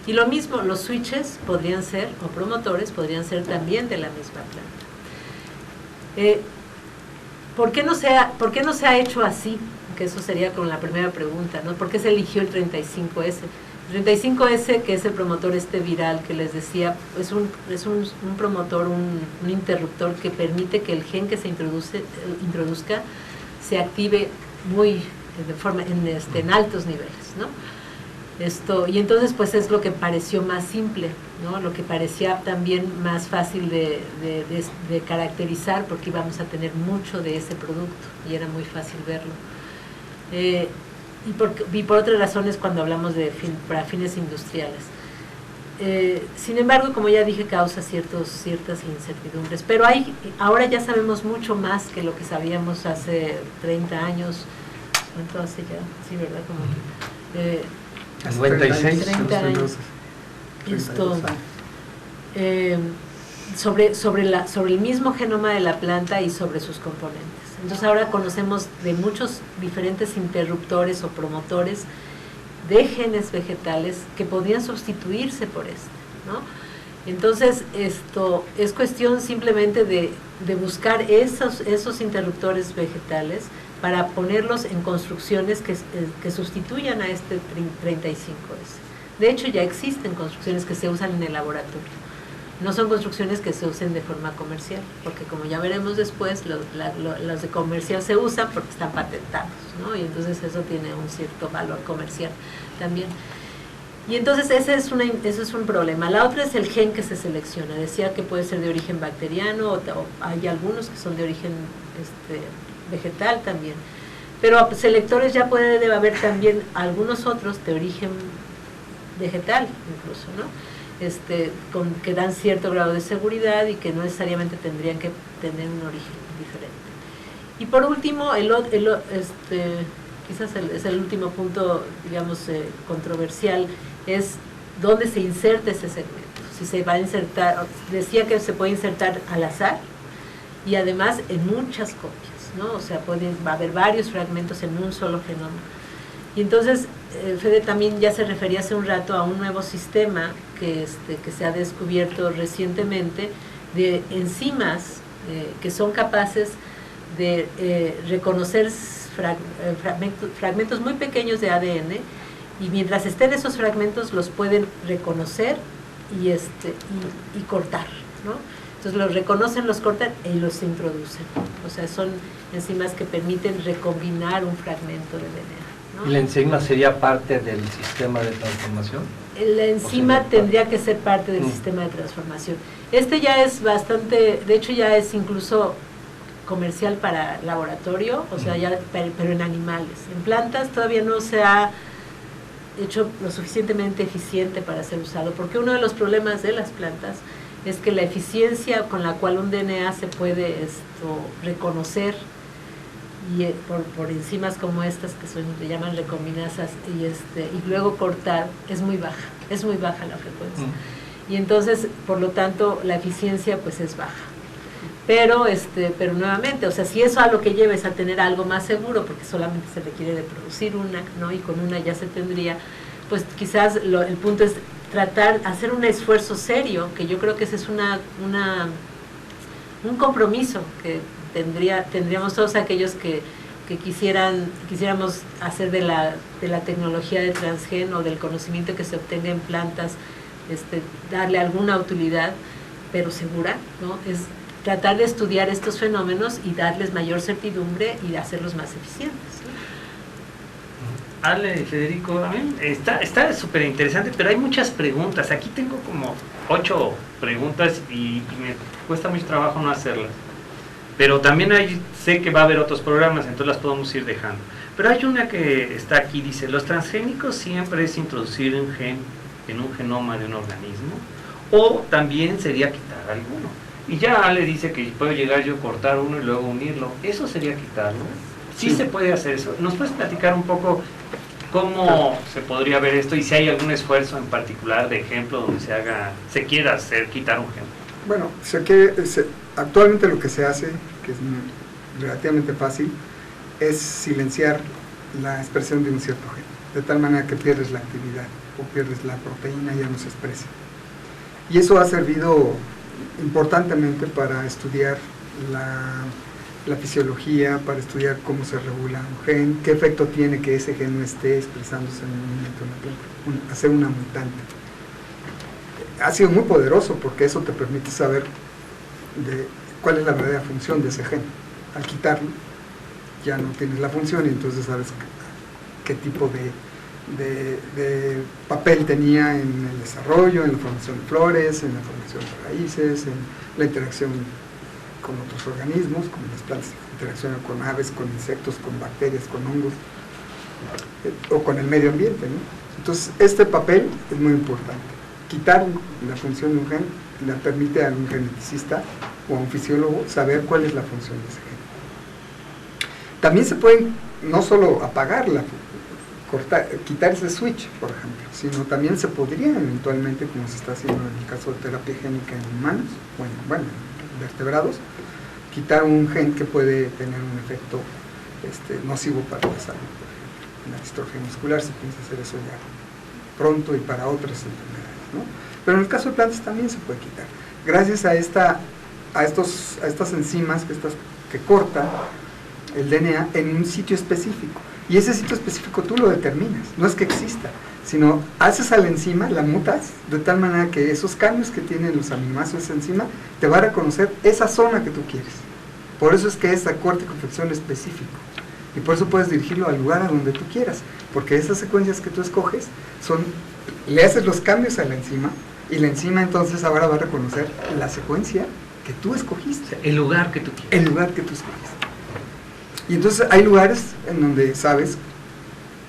Speaker 5: Y lo mismo, los switches podrían ser, o promotores, podrían ser también de la misma planta. ¿Por qué no se ha hecho así? Que eso sería con la primera pregunta, ¿no? ¿Por qué se eligió el 35S? El 35S, que es el promotor viral que les decía, es un promotor, un interruptor que permite que el gen que se introduzca se active en altos niveles, ¿no? Y entonces pues es lo que pareció más simple, ¿no? Lo que parecía también más fácil de caracterizar, porque íbamos a tener mucho de ese producto y era muy fácil verlo. Y por otras razones cuando hablamos para fines industriales. Sin embargo, como ya dije, causa ciertas incertidumbres, pero ahora ya sabemos mucho más que lo que sabíamos hace 30 años. ¿Cuánto hace ya? Sí, ¿verdad? Como
Speaker 4: 96.
Speaker 5: 30 años. Sobre el mismo genoma de la planta y sobre sus componentes. Entonces ahora conocemos de muchos diferentes interruptores o promotores de genes vegetales que podrían sustituirse por ¿no? Entonces esto es cuestión simplemente de buscar esos interruptores vegetales para ponerlos en construcciones que sustituyan a este 35S. De hecho ya existen construcciones que se usan en el laboratorio. No son construcciones que se usen de forma comercial, porque como ya veremos después, los de comercial se usan porque están patentados, ¿no? Y entonces eso tiene un cierto valor comercial también. Y entonces ese es un problema. La otra es el gen que se selecciona. Decía que puede ser de origen bacteriano, o hay algunos que son de origen vegetal también. Pero selectores ya puede haber también algunos otros de origen vegetal incluso, ¿no? Que dan cierto grado de seguridad y que no necesariamente tendrían que tener un origen diferente. Y por último, quizás es el último punto, digamos, controversial, es dónde se inserta ese segmento. Si se va a insertar, decía que se puede insertar al azar y además en muchas copias, ¿no? O sea, va a haber varios fragmentos en un solo genoma. Y entonces, Fede también ya se refería hace un rato a un nuevo sistema que se ha descubierto recientemente de enzimas que son capaces de reconocer fragmentos muy pequeños de ADN, y mientras estén esos fragmentos los pueden reconocer y cortar, ¿no? Entonces los reconocen, los cortan y los introducen. O sea, son enzimas que permiten recombinar un fragmento de DNA, ¿no?
Speaker 4: ¿Y la enzima sería parte del sistema de transformación?
Speaker 5: La enzima tendría que ser parte del sistema de transformación. Ya es bastante, de hecho ya es incluso comercial para laboratorio, o sea, pero en animales. En plantas todavía no se ha hecho lo suficientemente eficiente para ser usado, porque uno de los problemas de las plantas es que la eficiencia con la cual un DNA se puede reconocer y por enzimas como estas que se llaman recombinasas y luego cortar es muy baja la frecuencia. Y entonces, por lo tanto, la eficiencia pues es baja. Pero nuevamente, o sea, si eso a lo que lleva es a tener algo más seguro, porque solamente se requiere de producir una, ¿no? Y con una ya se tendría, pues quizás el punto es hacer un esfuerzo serio, que yo creo que ese es un compromiso que tendríamos todos aquellos que quisiéramos hacer de la tecnología de transgen o del conocimiento que se obtenga en plantas, darle alguna utilidad, pero segura, ¿no? Es tratar de estudiar estos fenómenos y darles mayor certidumbre y hacerlos más eficientes, ¿no?
Speaker 3: Ale y Federico, a mí está súper interesante, pero hay muchas preguntas. Aquí tengo como 8 preguntas y me cuesta mucho trabajo no hacerlas. Pero también sé que va a haber otros programas, entonces las podemos ir dejando. Pero hay una que está aquí, dice, los transgénicos siempre es introducir un gen en un genoma de un organismo, o también sería quitar alguno. Y ya Ale dice que puedo llegar yo a cortar uno y luego unirlo. ¿Eso sería quitarlo? ¿Sí se puede hacer eso? ¿Nos puedes platicar un poco cómo se podría ver esto y si hay algún esfuerzo en particular de ejemplo donde se quiera quitar un gen?
Speaker 6: Bueno, actualmente lo que se hace, que es relativamente fácil, es silenciar la expresión de un cierto gen, de tal manera que pierdes la actividad o pierdes la proteína y ya no se expresa. Y eso ha servido importantemente para estudiar la fisiología, para estudiar cómo se regula un gen, qué efecto tiene que ese gen no esté expresándose en un momento de una planta, hacer una mutante. Ha sido muy poderoso porque eso te permite saber cuál es la verdadera función de ese gen. Al quitarlo, ya no tienes la función y entonces sabes qué tipo de papel tenía en el desarrollo, en la formación de flores, en la formación de raíces, en la interacción con otros organismos, como las plantas interaccionan con aves, con insectos, con bacterias, con hongos, o con el medio ambiente, ¿no? Entonces, este papel es muy importante. Quitar la función de un gen le permite a un geneticista o a un fisiólogo saber cuál es la función de ese gen. También se puede no solo apagarla, quitar ese switch, por ejemplo, sino también se podría eventualmente, como se está haciendo en el caso de terapia génica en humanos, bueno, en vertebrados, quitar un gen que puede tener un efecto nocivo para la salud, por ejemplo. En la distrofia muscular se piensa hacer eso ya pronto y para otras enfermedades, ¿no? Pero en el caso de plantas también se puede quitar, gracias a estas enzimas que cortan el DNA en un sitio específico. Y ese sitio específico tú lo determinas, no es que exista, sino haces a la enzima, la mutas, de tal manera que esos cambios que tienen los aminoácidos de esa enzima te va a reconocer esa zona que tú quieres. Por eso es que es a corte y confección específico. Y por eso puedes dirigirlo al lugar a donde tú quieras, porque esas secuencias que tú escoges le haces los cambios a la enzima, y la enzima entonces ahora va a reconocer la secuencia que tú escogiste.
Speaker 3: El lugar que tú quieres.
Speaker 6: El lugar que tú escogiste. Y entonces hay lugares en donde sabes,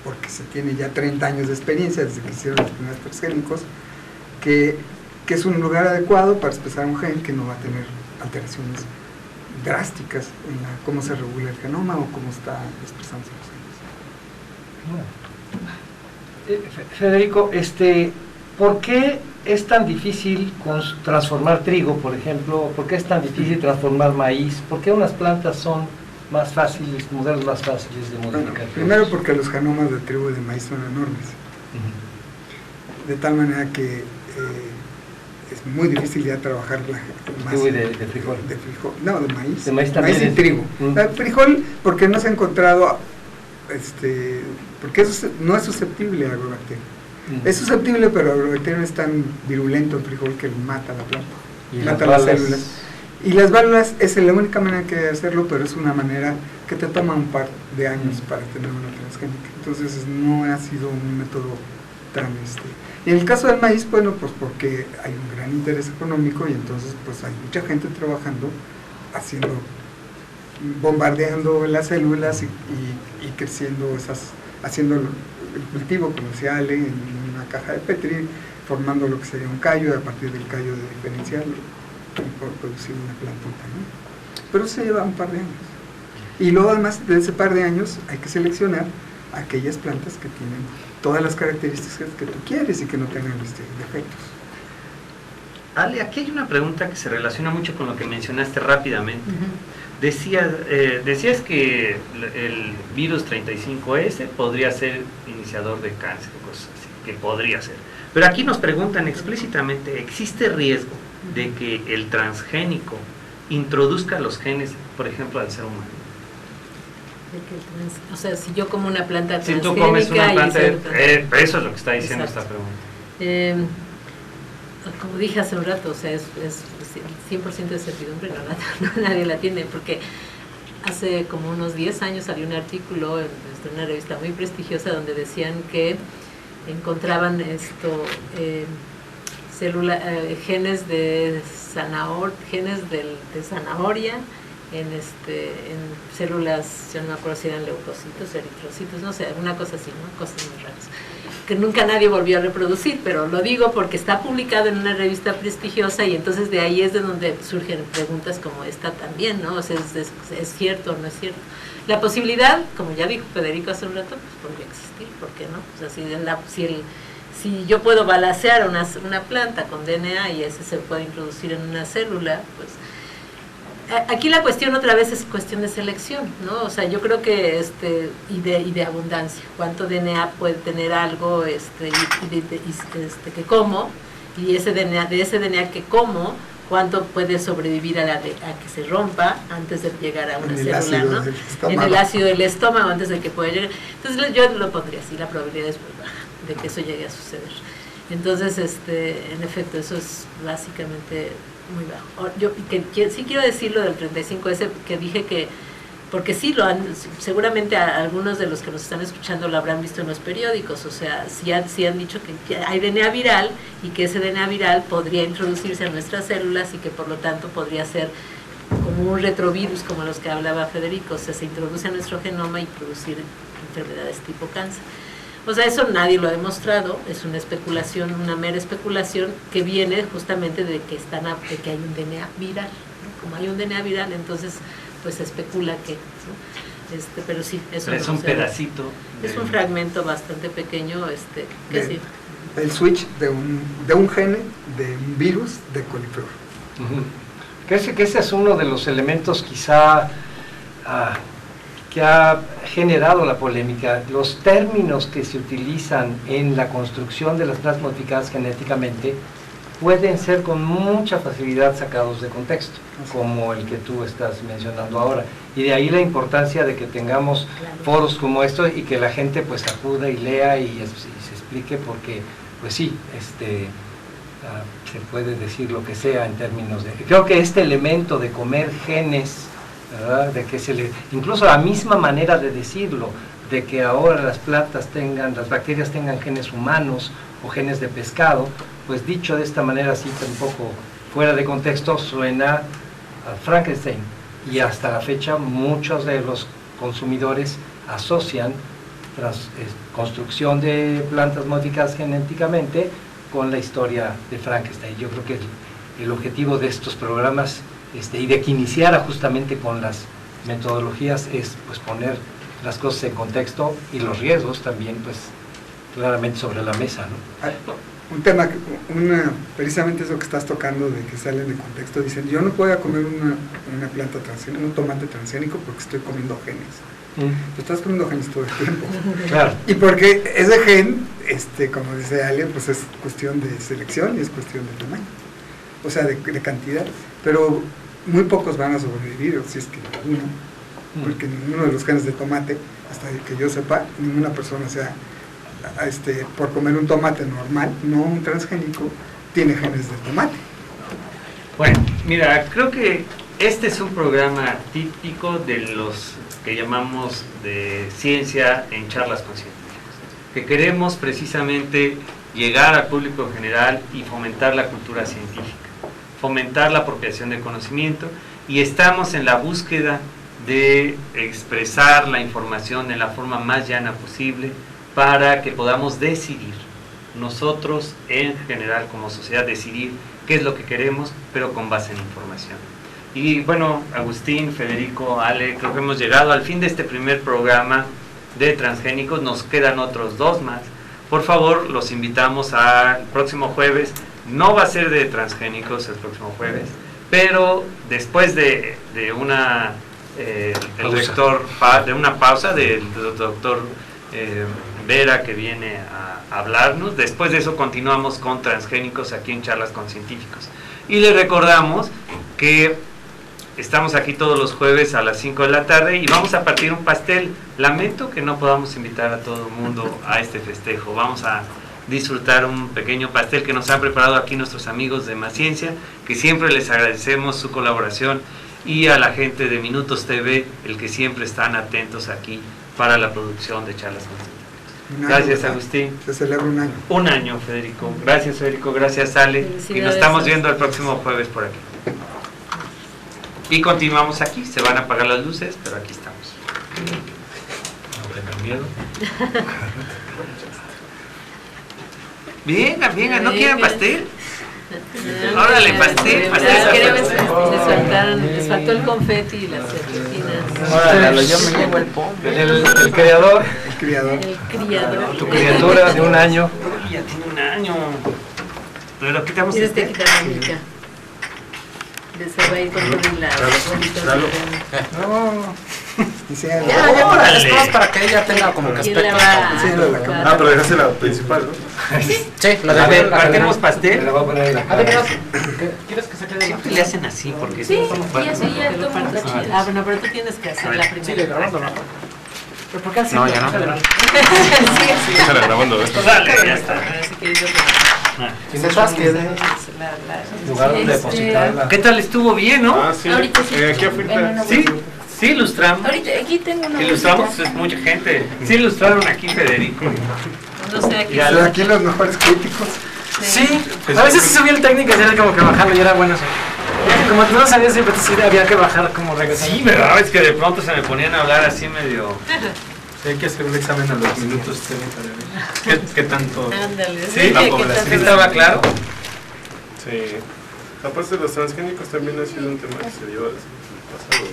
Speaker 6: porque se tiene ya 30 años de experiencia desde que hicieron los primeros transgénicos, que es un lugar adecuado para expresar un gen que no va a tener alteraciones drásticas en cómo se regula el genoma o cómo está expresándose los genes.
Speaker 4: Federico, ¿por qué es tan difícil transformar trigo, por ejemplo? ¿Por qué es tan difícil transformar maíz? ¿Por qué unas plantas son más fáciles, modelos más fáciles de modificar?
Speaker 6: Primero porque los genomas de trigo y de maíz son enormes, de tal manera que es muy difícil ya trabajar la masa
Speaker 4: de frijol.
Speaker 6: De frijol, no, de maíz.
Speaker 4: De maíz también.
Speaker 6: Maíz y trigo. Frijol, porque no se ha encontrado, porque eso no es susceptible a agrobacteria. Es susceptible, pero el agrobacterio es tan virulento el frijol que mata la planta, mata las células. Y las válvulas es la única manera que de hacerlo, pero es una manera que te toma un par de años para tener una transgénica. Entonces no ha sido un método tan Y en el caso del maíz, bueno, pues porque hay un gran interés económico y entonces pues hay mucha gente trabajando, bombardeando las células y creciendo haciendo el cultivo comercial en una caja de Petri, formando lo que sería un callo, y a partir del callo de diferenciarlo y por producir una plantita, ¿no? Pero se lleva un par de años. Y luego además de ese par de años hay que seleccionar aquellas plantas que tienen todas las características que tú quieres y que no tengan defectos.
Speaker 3: Ale, aquí hay una pregunta que se relaciona mucho con lo que mencionaste rápidamente. Decías que el virus 35S podría ser iniciador de cáncer, cosas así, que podría ser. Pero aquí nos preguntan explícitamente, ¿existe riesgo de que el transgénico introduzca los genes, por ejemplo, al ser humano?
Speaker 5: O sea, si yo como una planta
Speaker 3: si
Speaker 5: transgénica...
Speaker 3: tú comes una planta,
Speaker 5: eso
Speaker 3: es lo que está diciendo. Exacto. Esta pregunta.
Speaker 5: como dije hace un rato, o sea, es 100% de certidumbre, no, nadie la tiene, porque hace como unos 10 años salió un artículo en una revista muy prestigiosa donde decían que encontraban genes de zanahoria en células, yo no me acuerdo si eran leucocitos, eritrocitos, no sé, una cosa así, ¿no? Cosas muy raras, que nunca nadie volvió a reproducir, pero lo digo porque está publicado en una revista prestigiosa y entonces de ahí es de donde surgen preguntas como esta también, ¿no? O sea, ¿es cierto o no es cierto? La posibilidad, como ya dijo Federico hace un rato, pues podría existir, ¿por qué no? O sea, si yo puedo balancear una planta con DNA y ese se puede introducir en una célula, pues aquí la cuestión otra vez es cuestión de selección, ¿no? O sea, yo creo que y de abundancia, cuánto DNA puede tener algo que como, y de ese DNA que como, cuánto puede sobrevivir a que se rompa antes de llegar a una célula, ¿no? En el ácido del estómago antes de que pueda llegar. Entonces yo lo pondría así, la probabilidad es muy baja de que eso llegue a suceder. Entonces, en efecto, eso es básicamente muy bajo. Yo sí quiero decir lo del 35S, que dije que, porque sí seguramente algunos de los que nos están escuchando lo habrán visto en los periódicos, o sea, sí han dicho que hay DNA viral y que ese DNA viral podría introducirse a nuestras células y que por lo tanto podría ser como un retrovirus, como los que hablaba Federico, o sea, se introduce a nuestro genoma y producir enfermedades tipo cáncer. O sea, eso nadie lo ha demostrado, es una especulación, una mera especulación que viene justamente de que hay un DNA viral, ¿no? Como hay un DNA viral, entonces pues se especula que, ¿no? Pero sí, eso
Speaker 3: es un pedacito.
Speaker 5: Es un fragmento bastante pequeño, que sí.
Speaker 6: El switch de un gene de un virus de coliflor.
Speaker 4: Que ese es uno de los elementos quizá que ha generado la polémica. Los términos que se utilizan en la construcción de las plantas modificadas genéticamente pueden ser con mucha facilidad sacados de contexto, como el que tú estás mencionando ahora. Y de ahí la importancia de que tengamos foros como estos y que la gente pues acuda y lea y se explique, porque pues sí, se puede decir lo que sea en términos de... Creo que este elemento de comer genes, ¿verdad? De que incluso la misma manera de decirlo, de que ahora las bacterias tengan genes humanos o genes de pescado, pues dicho de esta manera así un poco fuera de contexto suena a Frankenstein, y hasta la fecha muchos de los consumidores asocian construcción de plantas modificadas genéticamente con la historia de Frankenstein. Yo creo que el objetivo de estos programas y de que iniciara justamente con las metodologías es pues poner las cosas en contexto y los riesgos también pues claramente sobre la mesa, ¿no?
Speaker 6: Un tema, precisamente eso que estás tocando de que salen de contexto, dicen yo no puedo comer una planta transgénica, un tomate transgénico porque estoy comiendo genes. Tú estás comiendo genes todo el tiempo.
Speaker 4: Claro.
Speaker 6: Y porque ese gen, como dice Ale, pues es cuestión de selección y es cuestión de tamaño, o sea, de cantidad, pero muy pocos van a sobrevivir, o si es que alguno, porque ninguno de los genes de tomate, hasta que yo sepa, ninguna persona por comer un tomate normal, no un transgénico, tiene genes de tomate.
Speaker 3: Bueno, mira, creo que este es un programa típico de los que llamamos de ciencia en charlas con científicos, que queremos precisamente llegar al público en general y fomentar la cultura científica, fomentar la apropiación de conocimiento, y estamos en la búsqueda de expresar la información de la forma más llana posible para que podamos decidir, nosotros en general como sociedad, decidir qué es lo que queremos, pero con base en información. Y bueno, Agustín, Federico, Ale, creo que hemos llegado al fin de este primer programa de transgénicos. Nos quedan otros 2 más. Por favor, los invitamos al próximo jueves. No va a ser de transgénicos el próximo jueves, pero después de una pausa del doctor Vera, que viene a hablarnos. Después de eso continuamos con transgénicos aquí en Charlas con Científicos. Y les recordamos que estamos aquí todos los jueves a las 5 de la tarde y vamos a partir un pastel. Lamento que no podamos invitar a todo el mundo a este festejo. Vamos a disfrutar un pequeño pastel que nos han preparado aquí nuestros amigos de Maciencia, que siempre les agradecemos su colaboración, y a la gente de Minutos TV, el que siempre están atentos aquí para la producción de Charlas Concentradas. Gracias,
Speaker 6: ¿verdad?
Speaker 3: Agustín.
Speaker 6: Se celebra un año.
Speaker 3: Un año, Federico. Gracias, Federico. Gracias, Ale. Y nos
Speaker 5: Felicidades.
Speaker 3: estamos viendo el próximo jueves por aquí. Y continuamos aquí. Se van a apagar las luces, pero aquí estamos. No tengan miedo. Venga, ¿no quieren pastel? Órale, pastel,
Speaker 5: Les faltó el confeti y las serpentinas.
Speaker 8: Órale, yo me llevo el pomo.
Speaker 4: El creador,
Speaker 6: El criador.
Speaker 5: El criador.
Speaker 4: tu criatura de un año.
Speaker 3: Ya tiene un año. Pero quitamos
Speaker 5: Tienes que quitar la mica. Se va a ir con las bolitas.
Speaker 1: Lalo.
Speaker 8: No.
Speaker 6: Dice,
Speaker 7: Ya,
Speaker 3: Órale.
Speaker 7: es más para que ella tenga como que
Speaker 5: ¿Quién la
Speaker 7: aspecto.
Speaker 5: va a
Speaker 6: Sí, la
Speaker 5: tocar?
Speaker 1: Ah, pero dejaste la principal, ¿no?
Speaker 7: Sí, la
Speaker 3: A
Speaker 7: de
Speaker 3: ver, ¿partemos
Speaker 4: Me
Speaker 3: pastel?
Speaker 4: la voy a poner en la
Speaker 7: Ah, ¿de
Speaker 4: cara.
Speaker 7: veras? ¿Quieres que se quede
Speaker 3: Siempre le hacen así, porque
Speaker 2: Sí,
Speaker 3: bueno,
Speaker 2: y así ya
Speaker 5: Te lo
Speaker 2: tomo
Speaker 5: parto
Speaker 2: chido.
Speaker 5: chido. Bueno, pero tú tienes que hacer la primera.
Speaker 7: Sigue grabando, ¿no?
Speaker 5: ¿Pero por qué así?
Speaker 7: No, ya no.
Speaker 1: Sí, está grabando esto.
Speaker 3: dale, ya está.
Speaker 5: Así que yo
Speaker 7: Si se rasque.
Speaker 4: En lugar de
Speaker 2: Este,
Speaker 4: depositarla.
Speaker 3: ¿Qué tal? Estuvo bien, ¿no?
Speaker 1: Ah, sí.
Speaker 2: Ahorita sí.
Speaker 1: Aquí afuera.
Speaker 2: En una
Speaker 3: Sí, sí ilustramos.
Speaker 2: Ahorita aquí tengo una
Speaker 3: Ilustramos
Speaker 2: bolsita.
Speaker 3: es mucha gente. Sí ilustraron aquí, Federico.
Speaker 5: no sé aquí.
Speaker 3: Ya,
Speaker 6: pero aquí los mejores críticos.
Speaker 8: Sí, a veces sí subía el técnico y era como que bajarlo y era bueno eso. Como tú no sabías siempre sí había que bajar como regresar.
Speaker 3: Sí, ¿verdad? Es que de pronto se me ponían a hablar así medio...
Speaker 1: Hay que hacer un examen a los minutos para ver qué tanto.
Speaker 5: Ándale.
Speaker 3: Sí,
Speaker 1: la
Speaker 5: ¿qué
Speaker 1: población.
Speaker 3: ¿Sí
Speaker 5: tal?
Speaker 3: estaba claro?
Speaker 1: Sí. Aparte de los transgénicos también ha sido un tema que se dio el pasado.